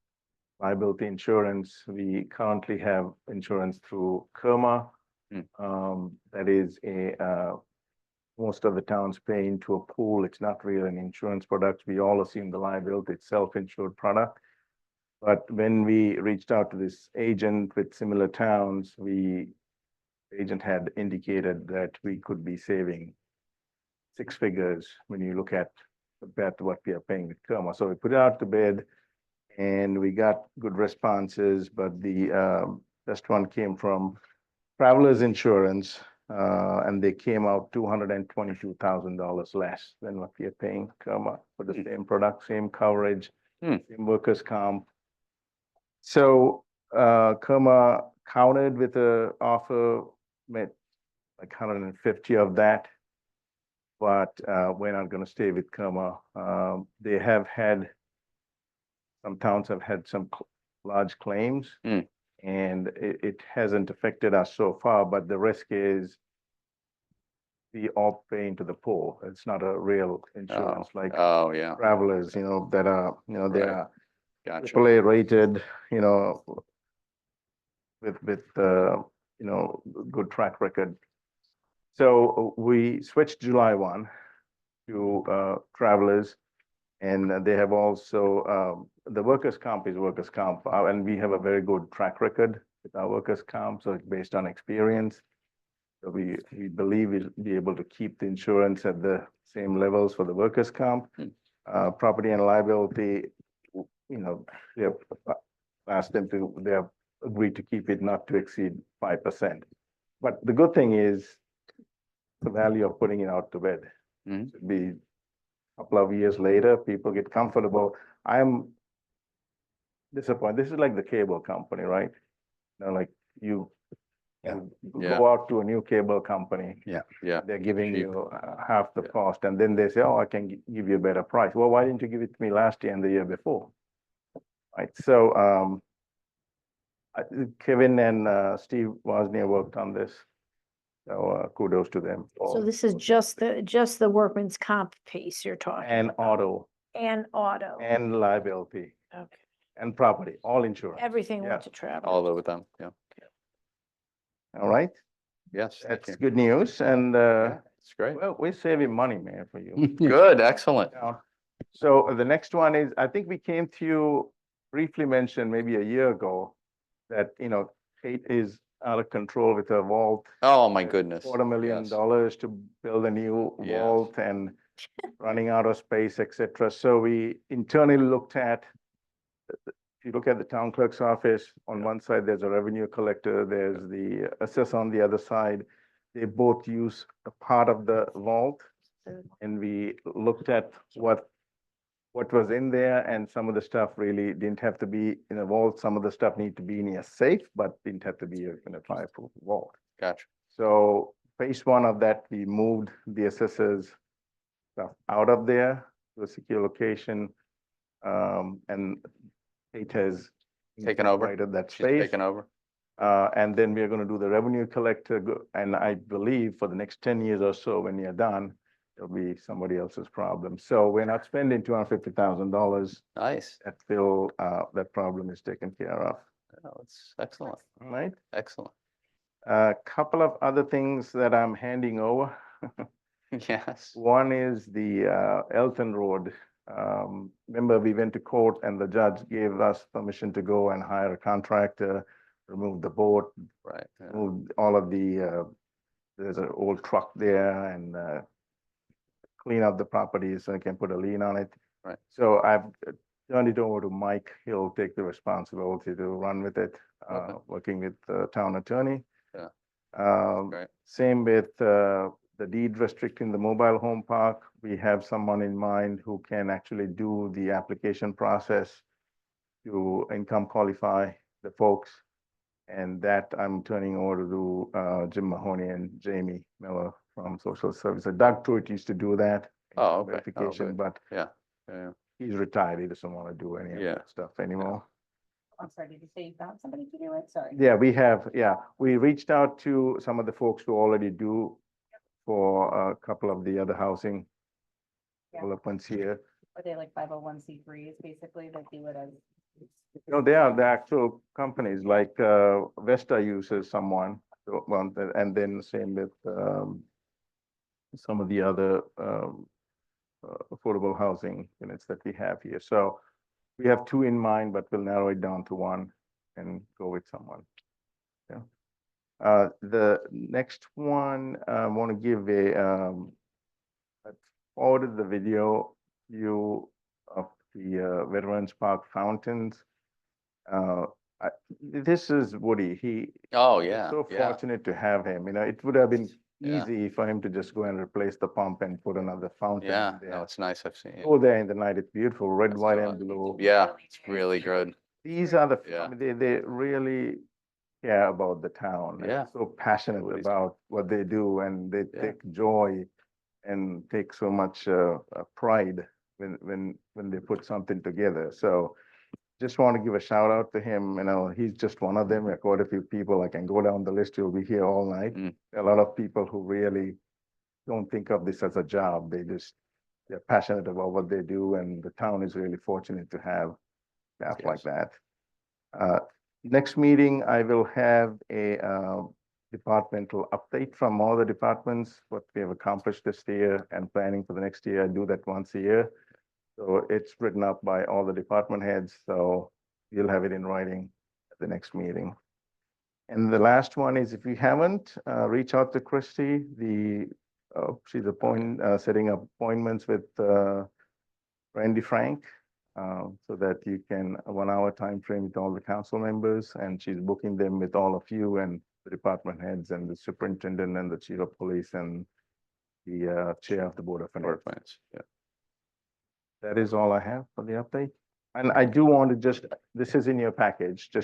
liability insurance. We currently have insurance through Kerma. Hmm. That is a most of the towns pay into a pool. It's not really an insurance product. We all assume the liability, it's self-insured product. But when we reached out to this agent with similar towns, the agent had indicated that we could be saving six figures when you look at compared to what we are paying with Kerma. So we put it out to bid and we got good responses, but the best one came from Travelers Insurance, and they came out $222,000 less than what we are paying Kerma for the same product, same coverage, same workers' comp. So Kerma countered with a offer, made like 150 of that, but we're not going to stay with Kerma. They have had, some towns have had some large claims, and it hasn't affected us so far, but the risk is we all pay into the pool. It's not a real insurance like Oh, yeah. Travelers, that are, they Right. are Gotcha. AAA rated, with good track record. So we switched July 1 to Travelers, and they have also, the workers' comp is workers' comp, and we have a very good track record with our workers' comp, so it's based on experience. So we believe we'll be able to keep the insurance at the same levels for the workers' comp. Property and liability, they have asked them to, they have agreed to keep it not to exceed 5%. But the good thing is the value of putting it out to bid. Should be a couple of years later, people get comfortable. I'm disappointed. This is like the cable company, right? Like you go out to a new cable company. Yeah. They're giving you half the cost, and then they say, oh, I can give you a better price. Well, why didn't you give it to me last year and the year before? Right, so Kevin and Steve Wozniak worked on this, so kudos to them. So this is just the workman's comp piece you're talking And about. auto, And auto. and liability, Okay. and property, all insurance. Everything Yeah. went to Travelers. All over them, yeah. All right, Yes, thank that's you. good news, and It's great. well, we're saving money, man, for you. Good, excellent. Yeah. So the next one is, I think we came to you, briefly mentioned maybe a year ago, that, Kate is out of control with her vault. Oh, my goodness. $250,000 to build a new Yes. vault and running out of space, etc. So we internally looked at, if you look at the town clerk's office, on one side, there's a revenue collector, there's the assessor on the other side. They both use a part of the vault. And we looked at what was in there, and some of the stuff really didn't have to be in a vault. Some of the stuff need to be in a safe, but didn't have to be in a fireproof vault. Gotcha. So phase one of that, we moved the assessors stuff out of there to a secure location. And Kate has Taken over. provided that She's space. taken over. And then we're going to do the revenue collector, and I believe for the next 10 years or so, when you're done, it'll be somebody else's problem. So we're not spending $250,000. Nice. Until that problem is taken care of. Oh, it's excellent. All right. Excellent. A couple of other things that I'm handing over. Yes. One is the Elton Road. Remember, we went to court and the judge gave us permission to go and hire a contractor, remove the boat, Right. Yeah. remove all of the, there's an old truck there, and clean up the property so I can put a lien on it. Right. So I've turned it over to Mike. He'll take the responsibility to run with it, Okay. working with the town attorney. Yeah. Great. Same with the deed restricting the mobile home park. We have someone in mind who can actually do the application process to income qualify the folks. And that I'm turning over to Jim Mahoney and Jamie Miller from Social Services. Doug Truitt used to do that. Oh, okay. Oh, Verification, good. but Yeah. Yeah. he's retired. He doesn't want to do any of Yeah. that stuff anymore. I'm sorry, did you say you found somebody to do it? Sorry. Yeah, we reached out to some of the folks who already do for a couple of the other housing Yeah. developments here. Are they like 501c3s basically that do it as? No, they are the actual companies, like Vesta uses someone, and then same with some of the other affordable housing units that we have here. So we have two in mind, but we'll narrow it down to one and go with someone. Yeah. The next one, I want to give I forwarded the video you of the Veterans Park fountains. This is Woody. Oh, we're yeah, so yeah. fortunate to have him. It would have been Yeah. easy for him to just go and replace the pump and put another fountain Yeah, in no, there. it's nice. I've seen it. Go there in the night. It's beautiful, red, That's white, good. and blue. Yeah, it's really good. These are the, Yeah. I mean, they really care about the town. Yeah. They're so passionate Woody's- about what they do, and they Yeah. take joy and take so much pride when they put something together. So just want to give a shout out to him. He's just one of them. There are quite a few people. I can go down the list. You'll be here all night. Mm. A lot of people who really don't think of this as a job. They're passionate about what they do, and the town is really fortunate to have staff like that. Next meeting, I will have a departmental update from all the departments, what we have accomplished this year and planning for the next year. I do that once a year. So it's written up by all the department heads, so you'll have it in writing at the next meeting. And the last one is, if you haven't, reach out to Christy. She's setting up appointments with Randy Frank, so that you can, a 1 hour time frame with all the council members, and she's booking them with all of you and the department heads and the superintendent and the chief of police and the chair of the board of finance. Yeah. That is all I have for the update. And I do want to this is in your package, I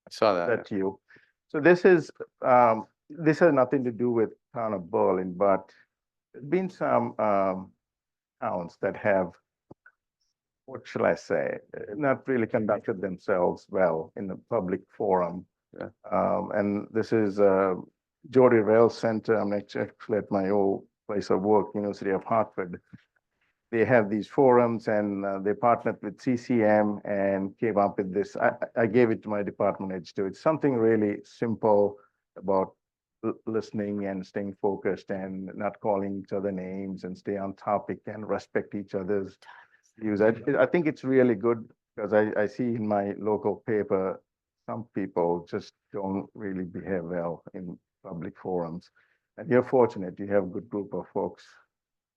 saw that. that to you. So this has nothing to do with town of Berlin, but there's been some towns that have, what shall I say, not really conducted themselves well in the public forum. Yeah. And this is Jody Rail Center. I'm actually at my old place of work, University of Hartford. They have these forums, and they partnered with CCM and came up with this. I gave it to my department heads too. It's something really simple about listening and staying focused and not calling each other names, and stay on topic and respect each other's views. I think it's really good, because I see in my local paper, some people just don't really behave well in public forums. And you're fortunate, you have a good group of folks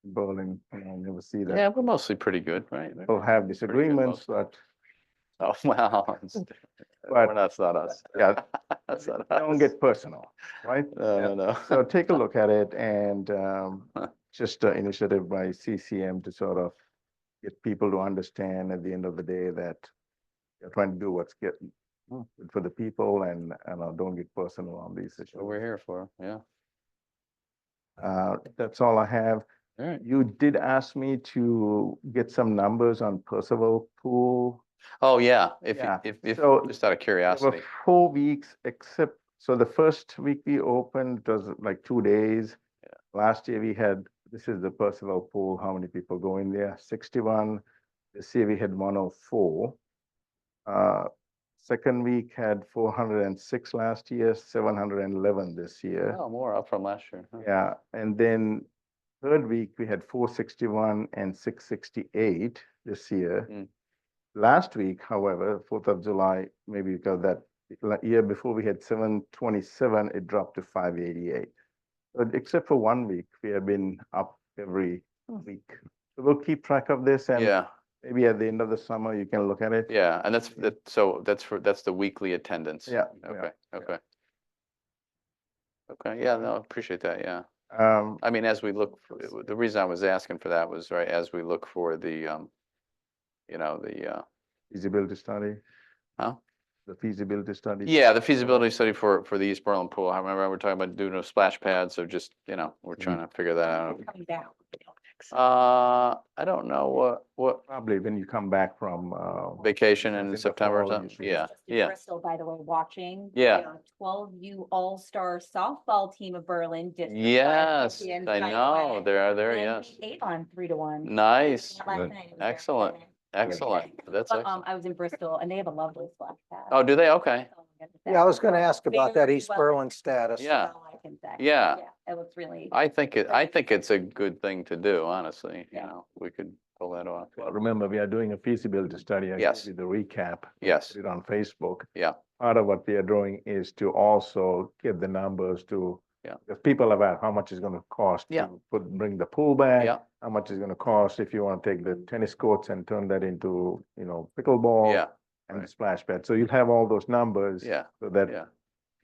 in Berlin. I never see that. Yeah, we're mostly pretty good, right? People have disagreements, but Oh, wow. That's not us. yeah, That's not don't us. get personal, right? No. So take a look at it, and just an initiative by CCM to sort of get people to understand at the end of the day that you're trying to do what's good for the people, and don't get personal on these issues. What we're here for, yeah. That's all I have. All right. You did ask me to get some numbers on Percival Pool. Oh, yeah, Yeah. if, So just out of There curiosity. were 4 weeks, so the first week we opened, it was like 2 days. Last year we had, this is the Percival Pool, how many people go in there? 61. This year we had 104. Second week had 406 last year, 711 this year. Oh, more up from last year. huh? Yeah, and then third week we had 461 and 668 this year. Mm. Last week, however, 4th of July, maybe because that year before we had 727, it dropped to 588. But except for 1 week, we have been up every week. So we'll keep track of this, and Yeah, maybe at the end of the summer, you can look at it. yeah, and that's the weekly attendance. Yeah, yeah, Okay, yeah. okay. Okay, yeah, no, appreciate that, yeah. Um, I mean, as we look, the reason I was asking for that was, right, as we look for the, feasibility study. Huh? The feasibility study. yeah, the feasibility study for the East Berlin Pool. I remember we're talking about doing a splash pad, so just, we're trying to figure that out. Coming down. I don't know what Probably when you come back from vacation in in the September or fall, something. usually. Yeah, Just in yeah. Bristol, by the way, watching. Yeah. They are 12U All-Star Softball Team of Berlin. District five Yes, champions, I by the know, way. they are there, And yes. they Avon 3-1. Nice, Last night, it was very excellent, exciting. excellent. That's But, excellent. I was in Bristol and they have a lovely splash pad. Oh, do they? Okay. Yeah, I was gonna ask about that Very East well- Berlin status. Yeah. can say. Yeah. It looks really. I think it's a good thing to do, honestly, you Yeah. know, we could pull that off. Well, remember, we are doing a feasibility study. I Yes. gave you the recap. Yes. Put it on Facebook. Yeah, Part of what we are doing is to also give the numbers to. Yeah. If people have asked how much it's gonna cost Yeah. to bring the pool back. Yeah. How much is gonna cost if you wanna take the tennis courts and turn that into, pickleball. yeah, And the right. splash pad. So you'll have all those numbers. Yeah, So that yeah,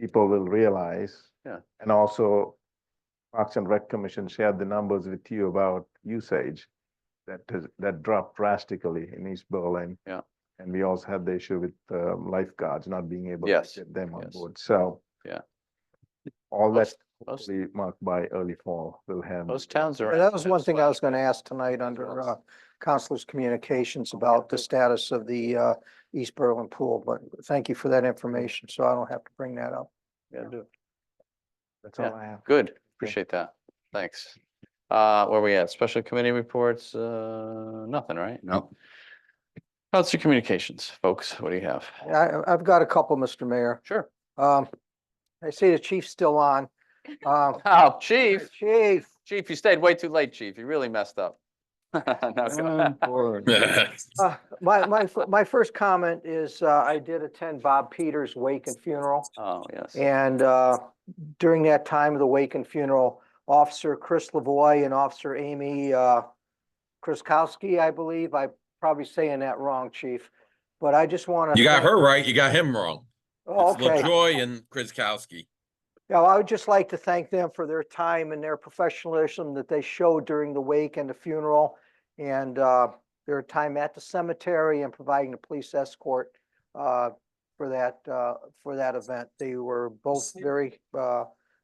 people will realize. Yeah. And also Parks and Rec Commission shared the numbers with you about usage. That dropped drastically in East Berlin. Yeah. And we also had the issue with lifeguards not being able to Yes, get them on yes. board. So Yeah. all that Most- hopefully marked by early fall will have. Most towns are. That was one thing I was gonna ask tonight under Counselor's Communications about the status of the East Berlin pool, but thank you for that information, so I don't have to bring that up. Yeah, do. That's all I have. Good, appreciate that, thanks. Where we at, special committee reports, nothing, right? No. Council communications, folks, what do you have? I've got a couple, Mr. Mayor. Sure. I see the chief's still on. Oh, chief, Chief, you stayed way too late, chief, you really messed up. No, go ahead. my first comment is, I did attend Bob Peters' wake and funeral. Oh, yes. And during that time of the wake and funeral, Officer Chris Lavoy and Officer Amy Kriskowski, I believe, I'm probably saying that wrong, Chief, but I just want to. You got her right, you got him wrong. Oh, It's okay. LaJoy and Kriskowski. Yeah, well, I would just like to thank them for their time and their professionalism that they showed during the wake and the funeral, and their time at the cemetery and providing the police escort for that event. They were both very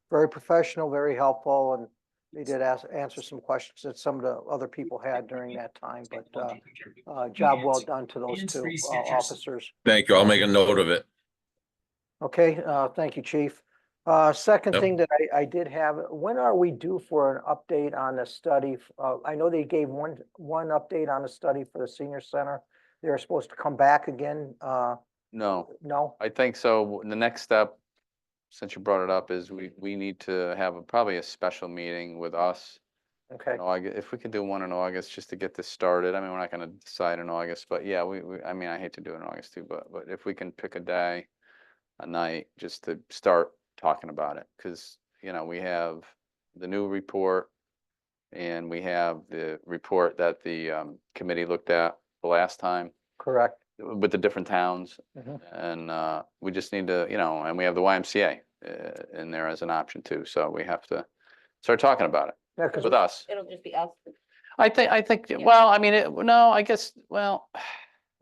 professional, very helpful, and they did answer some questions that some of the other people had during that time. But job well done to those two officers. Thank you, I'll make a note of it. Okay, thank you, Chief. Second Yep. thing that I did have, when are we due for an update on the study? I know they gave one update on the study for the senior center. They're supposed to come back again. No, No? I think so, the next step, since you brought it up, is we need to have probably a special meeting with us. Okay. in August, if we could do one in August, just to get this started. I mean, we're not gonna decide in August, but yeah, I mean, I hate to do it in August too, but if we can pick a day, a night, just to start talking about it, because, we have the new report and we have the report that the committee looked at the last time Correct. with the different towns. Mhm. And we just need to, and we have the YMCA in there as an option too, so we have to start talking about it Yeah, because with us. It'll just be us. I think, well, I mean, no, I guess, well,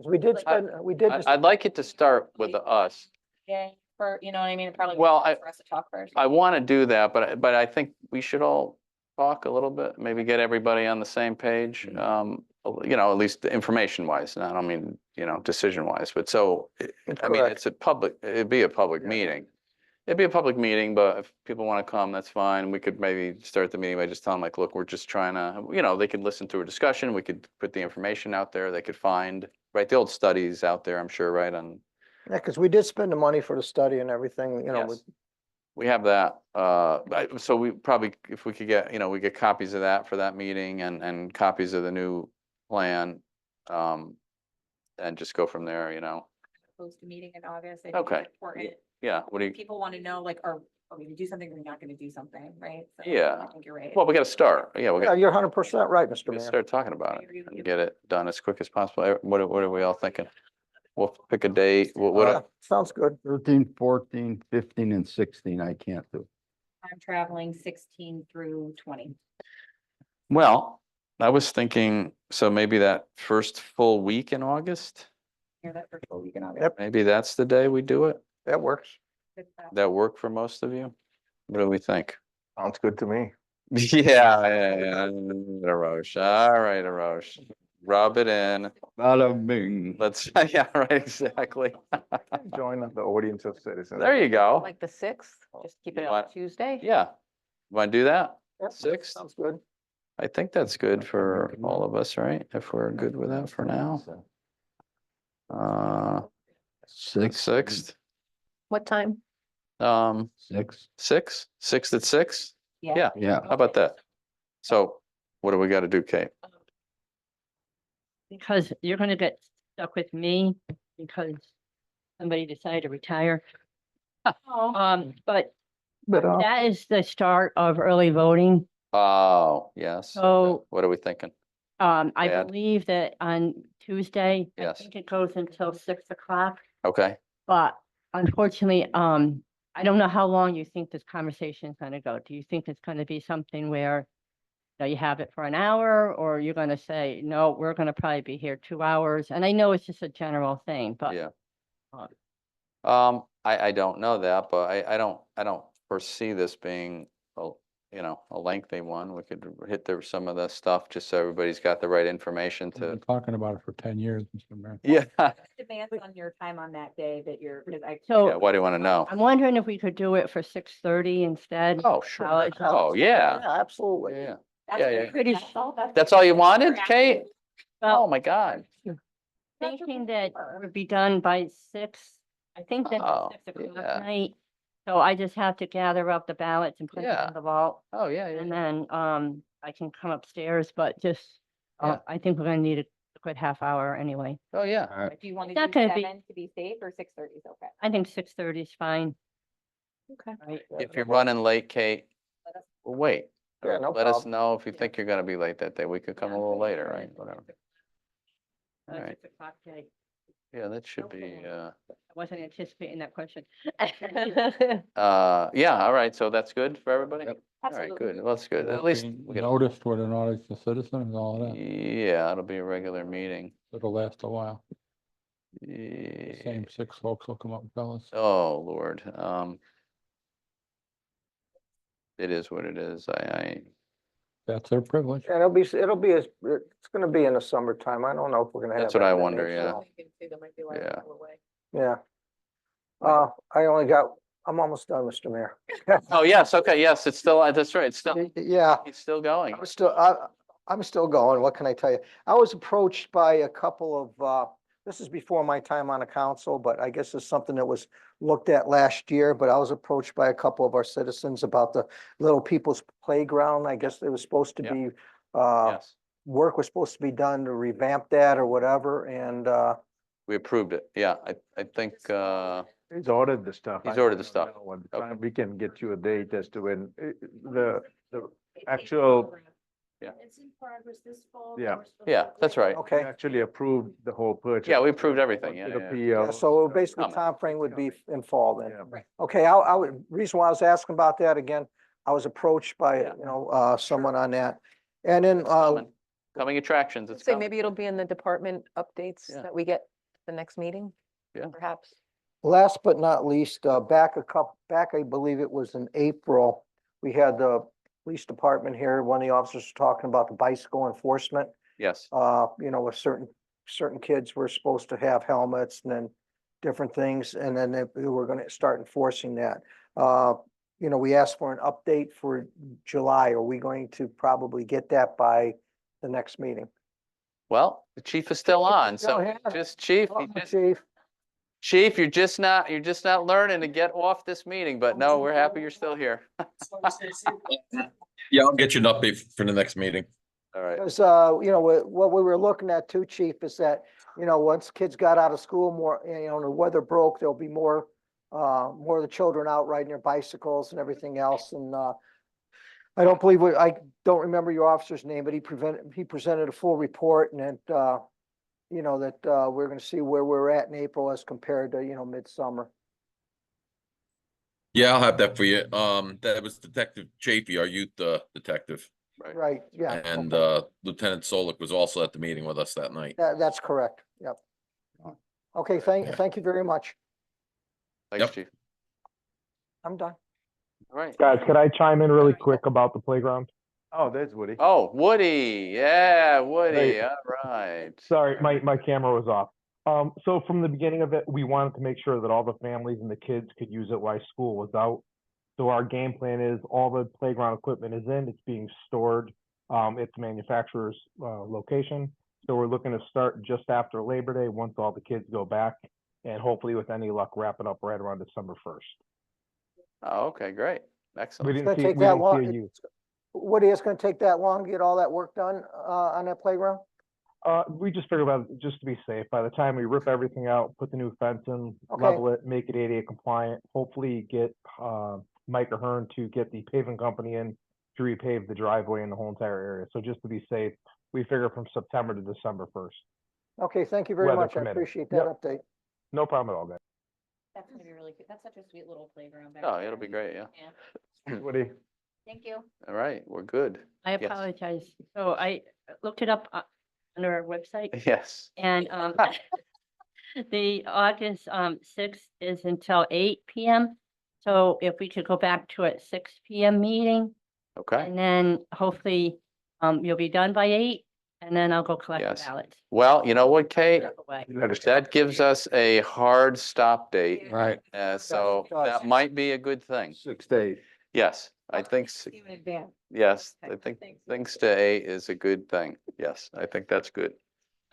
we did spend, we did. I'd like it to start with us. Yeah, for, you know what I mean? It probably. Well, makes sense for us to talk first. I want to do that, but I think we should all talk a little bit, maybe get everybody on the same page. At least information wise, and I don't mean, decision wise, but so, I mean, Correct. it'd be a public meeting. It'd be a public meeting, but if people want to come, that's fine. We could maybe start the meeting by just telling them like, look, we're just trying to, they could listen to a discussion. We could put the information out there. They could find, right, the old studies out there, I'm sure, right, on. Yeah, because we did spend the money for the study and everything, Yes. We have that, so we probably, if we could get, we get copies of that for that meeting and copies of the new plan. And just go from there, Post a meeting in August. I think it's Okay. important. Yeah, what do you, People want to know, like, are we gonna do something or are we not gonna do something, right? So Yeah. I think you're right. well, we gotta start, yeah, we Yeah, gotta, you're 100% right, Mr. Mayor. start talking about I it agree with and you. get it done as quick as possible. What are we all thinking? We'll pick a date, what, Sounds good. 13, 14, 15, and 16, I can't do. I'm traveling 16 through 20. well, I was thinking, so maybe that first full week in August, Hear that for a week in August. Yep, maybe that's the day we do it? that works. Good stuff. That work for most of you? What do we think? Sounds good to me. Yeah, Arosh, all right, Arosh, rub it in, Bada bing. let's, yeah, right, exactly. Join the audience of citizens. There you go, Like the 6th, just keep it You on want- Tuesday. yeah. Want to do that? Yep, 6th? Sounds good. I think that's good for all of us, right? If we're good with that for now. 6. 6th, What time? Six. Sixth at six? Yeah, Yeah. how about that? So what do we gotta do, Kate? Because you're gonna get stuck with me because somebody decided to retire. But that is the start of early voting. Oh, yes. So, What are we thinking? I Bad. believe that on Tuesday, I Yes. think it goes until 6 o'clock. Okay, But unfortunately, I don't know how long you think this conversation is gonna go. Do you think it's gonna be something where you have it for an hour, or you're gonna say, no, we're gonna probably be here 2 hours? And I know it's just a general thing, but yeah. uh, I don't know that, but I don't foresee this being a, a lengthy one. We could hit there some of the stuff just so everybody's got the right information We've to. been talking about it for 10 years, Mr. Mayor. Yeah, Demands on your time on that day that you're, because I. So- yeah, what do you want to know? I'm wondering if we could do it for 6:30 instead. Oh, sure. College. Oh, yeah. Yeah, absolutely. Yeah, That's yeah, yeah. Pretty That's all you wanted, Kate? Well, Oh, my God. thinking that would be done by 6. I think that's Oh, 6 o'clock yeah. night. So I just have to gather up the ballots and put them Yeah. in the vault. Oh, yeah, yeah. And then, I can come upstairs, but just, Yeah. I think we're gonna need a good half hour anyway. Oh, yeah. Do you want to It's not do gonna be- 7 to be safe or 6:30 is okay? I think 6:30 is fine. Okay. Right? If you're running late, Kate, well, wait. Yeah, no Let us problem. know if you think you're gonna be late that day. We could come a little later, right? Whatever. All right. 6 o'clock day. Yeah, that should be, I wasn't anticipating that question. yeah, all right. So that's good for everybody? All right, Absolutely. good. Well, that's good. Will At it least be we get, noticed with an audience of citizens and all of that. yeah, it'll be a regular meeting. It'll last a while. The Yeah. same 6 folks will come up and tell us. Oh, Lord. It is what it is. That's their privilege. And it's gonna be in the summertime. I don't know if we're gonna have. That's what I that many, wonder, yeah. so, Yeah. Yeah. I'm almost done, Mr. Mayor. Oh, yes, okay, yes, it's still, that's right. It's still, Yeah, it's still going. I'm still going. What can I tell you? I was approached by a couple of, this is before my time on the council, but I guess it's something that was looked at last year, but I was approached by a couple of our citizens about the Little People's Playground. I guess it was supposed to Yeah. be, Yes, work was supposed to be done to revamp that or whatever, and, we approved it. Yeah, I think, He's ordered the stuff. He's I ordered the don't stuff. know what the Okay. time- We can get you a date as to when, the actual, It's in progress this fall. Yeah. yeah, that's right. we okay. actually approved the whole purchase. Yeah, we approved everything. Yeah, The yeah. PO. Yeah, so basically Coming. timeframe would be in fall then. Yeah. Okay, reason why I was asking about that again, I was approached by, Yeah. someone on that. And then, Coming attractions, it's Say coming. maybe it'll be in the department updates Yeah. that we get the next meeting. Yeah. Perhaps. last but not least, back, I believe it was in April, we had the police department here, one of the officers was talking about the bicycle enforcement. Yes, With certain kids were supposed to have helmets and then different things, and then we were gonna start enforcing that. We asked for an update for July. Are we going to probably get that by the next meeting? well, the chief is still on, Go so ahead. just chief, Chief, you're just not learning to get off this meeting, but no, we're happy you're still here. Yeah, I'll get you an update for the next meeting. All right, Because, what we were looking at too, Chief, is that, once kids got out of school more, the weather broke, there'll be more of the children out riding their bicycles and everything else. And, I don't remember your officer's name, but he presented a full report, and that, we're gonna see where we're at in April as compared to, midsummer. Yeah, I'll have that for you. That was Detective Chafee, our youth detective. right. Right, yeah. And okay. Lieutenant Solik was also at the meeting with us that night. That's correct, yep. Okay, thank you very much. Thanks, Yep. chief. I'm done. All right. Guys, could I chime in really quick about the playground? Oh, there's Woody. Oh, Woody, yeah, Woody, Hey. all right. Sorry, my camera was off. So from the beginning of it, we wanted to make sure that all the families and the kids could use it while school was out. So our game plan is all the playground equipment is in, it's being stored. It's manufacturer's location. So we're looking to start just after Labor Day, once all the kids go back, and hopefully with any luck, wrap it up right around December 1st. Oh, okay, great. It's Excellent. gonna take that long. Woody, it's gonna take that long to get all that work done, on that playground? We just figured about, just to be safe, by the time we rip everything out, put the new fence in, Okay. level it, make it ADA compliant, hopefully get, Mike Ahern to get the paving company in to repave the driveway in the whole entire area. So just to be safe, we figure from September to December 1st. Okay, thank you very Weather much. I permitting. appreciate that Yep. update. No problem at all, guys. That's gonna be really cute. That's such a sweet little playground. back Oh, there. it'll be great, yeah. Woody? Thank you. All right, we're good. I Yes. apologize. So I looked it up on our website Yes. and the August 6th is until 8 p.m. So if we could go back to a 6 p.m. meeting Okay. and then hopefully you'll be done by 8 and then I'll go collect the Yes. ballots. Well, you know what, Kate? Step away. That gives us a hard stop date. Right. So does. that might be a good thing. 6 to 8. Yes, I think, See you in advance. yes, I Okay, think thanks. things to 8 is a good thing. Yes, I think that's good.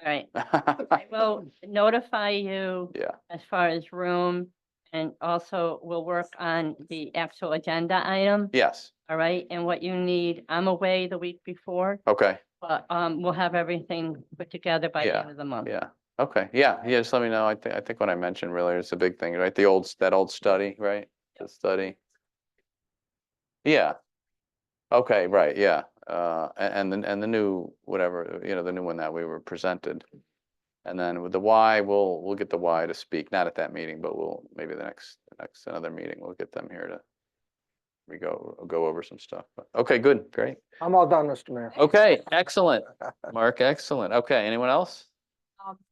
All right. I will notify you Yeah, as far as room and also we'll work on the actual agenda item. yes, All right, and what you need, I'm away the week before, okay, but we'll have everything put together by the Yeah, end of the month. yeah, okay, yeah, just let me know. I think what I mentioned really is a big thing, right? That old study, right? The study. Yeah. Okay, right, yeah, and the new, whatever, the new one that we were presented. And then with the Y, we'll get the Y to speak, not at that meeting, but maybe the next another meeting, we'll get them here to go over some stuff. But, okay, good, great. I'm all done, Mr. Mayor. Okay, excellent, Mark, excellent. Okay, anyone else?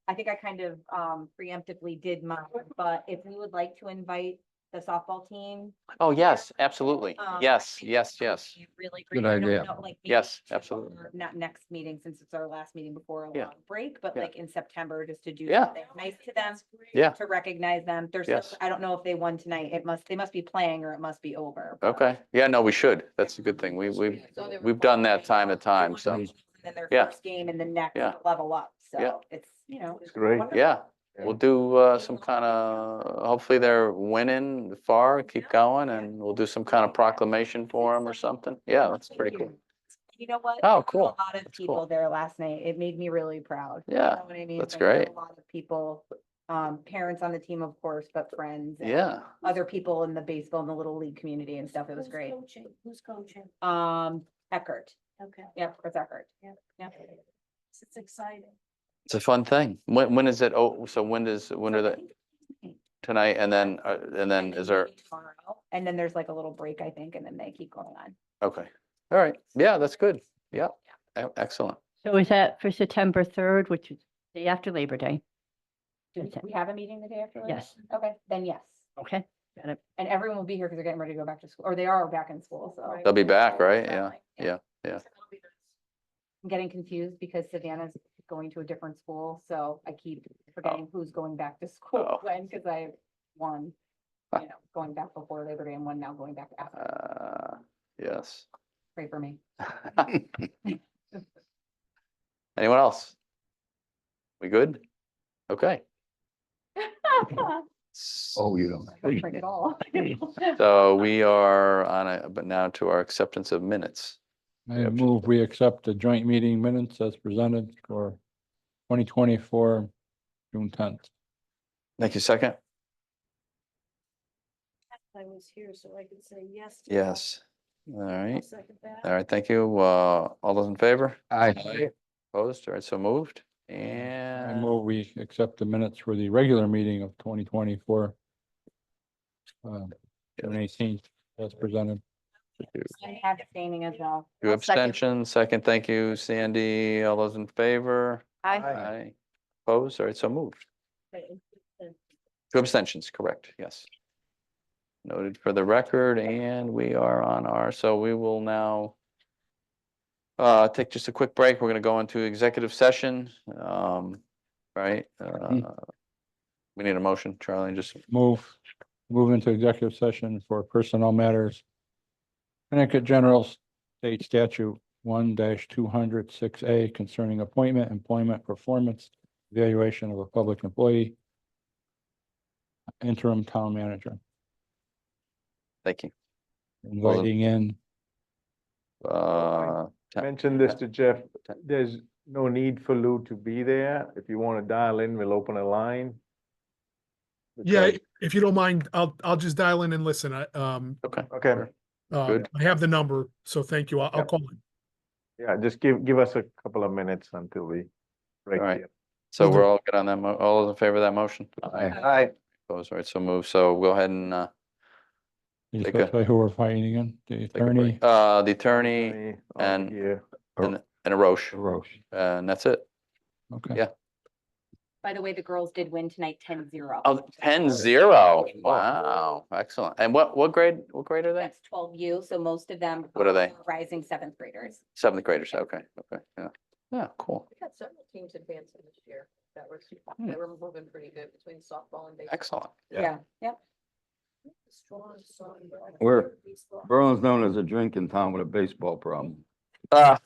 I think I kind of preemptively did mine, but if we would like to invite the softball team. Oh, yes, absolutely. Yes, I think yes, that would yes. be Really Good great. I don't idea. know, like, maybe Yes, before- absolutely. Not next meeting, since it's our last meeting before a Yeah. long break, but Yeah. like in September, just to do Yeah. something nice to them. Yeah. To recognize them. There's, no- Yes. I don't know if they won tonight. They must be playing or it must be over. but- Okay, yeah, no, we should. That's a good thing. We've done that time to time, so, And then their Yeah. first game and the next Yeah. level up. Yeah. So it's, It's great. wonderful. yeah. We'll do some kind of, hopefully they're winning far, keep going, and we'll do some kind of proclamation for them or something. Yeah, that's pretty cool. You know what? Oh, There were cool. A lot of That's people cool. there last night. It made me really proud. You Yeah, know what I mean? that's Like, there were great. A lot of people, parents on the team, of course, but friends. and Yeah, Other people in the baseball and the little league community and stuff. It was great. Who's coaching? Eckert. Okay. Yep, Chris Eckert. Yeah. Yeah. It's exciting. it's a fun thing. When is it? Oh, so when are they? Tonight, and then is there, Tomorrow, and then there's like a little break, I think, and then they keep going on. okay. All right, yeah, that's good. Yeah, excellent. So is that for September 3rd, which is the day after Labor Day? Do we have a meeting the day after? Labor Yes. Day? Okay, then yes. Okay, got it. And everyone will be here because they're getting ready to go back to school, or they are back in school, so. They'll be back, right? Yeah, Definitely, yeah, yeah. I'm getting confused because Savannah's going to a different school, so I keep forgetting who's going back to school Oh. when, because I have one, going back before Labor Day and one now going back after. Yes. Pray for me. Anyone else? We good? Okay. Oh, you don't. Don't pray at all. So we are but now to our acceptance of minutes. I Yep. move we accept the joint meeting minutes as presented for 2024, June 10th. Thank you, second. I was here, so I could say yes. to that. Yes. All I'll right, second that. all right, thank you. All those in favor? Aye. Opposed? All right, so moved. I And move we accept the minutes for the regular meeting of 2024. June 18th as presented. I have abstaining as well. two I'll second. abstentions, second, thank you, Sandy. All those in favor? Aye. Aye. Opposed? All right, so moved. Okay, and Two abstentions, correct, yes. Noted for the record, and we are on so we will now take just a quick break. We're gonna go into executive session, right? We need a motion, Charlie, just, Move into executive session for personnel matters. Connecticut General State Statute 1-206A concerning appointment, employment, performance, evaluation of a public employee, interim town manager. Thank you. inviting in. Mention this to Jeff, there's no need for Lou to be there. If you want to dial in, we'll open a line. Yeah, Because- if you don't mind, I'll just dial in and listen. Okay. Okay, Good. I have the number, so thank you. I'll Yep. call in. yeah, just give us a couple of minutes until we break All right. here. So Will do. we're all good on that, all those in favor of that motion? Aye. Opposed, all right, so move, so go ahead and, You Take specify who we're fighting again, the take a break. attorney. The attorney and- Here. and a Roche, Roche. and that's it. Okay. Yeah. By the way, the girls did win tonight 10-0. Oh, 10-0. Wow, excellent. And what grade are they? That's 12U, so most of them. What are they? Rising seventh graders. Seventh graders, okay, yeah. Yeah, cool, We had several teams advancing this year that were, Hmm. they were moving pretty good between softball and baseball. excellent. Yeah, yep. Berlin's known as a drinking town with a baseball problem. Ah.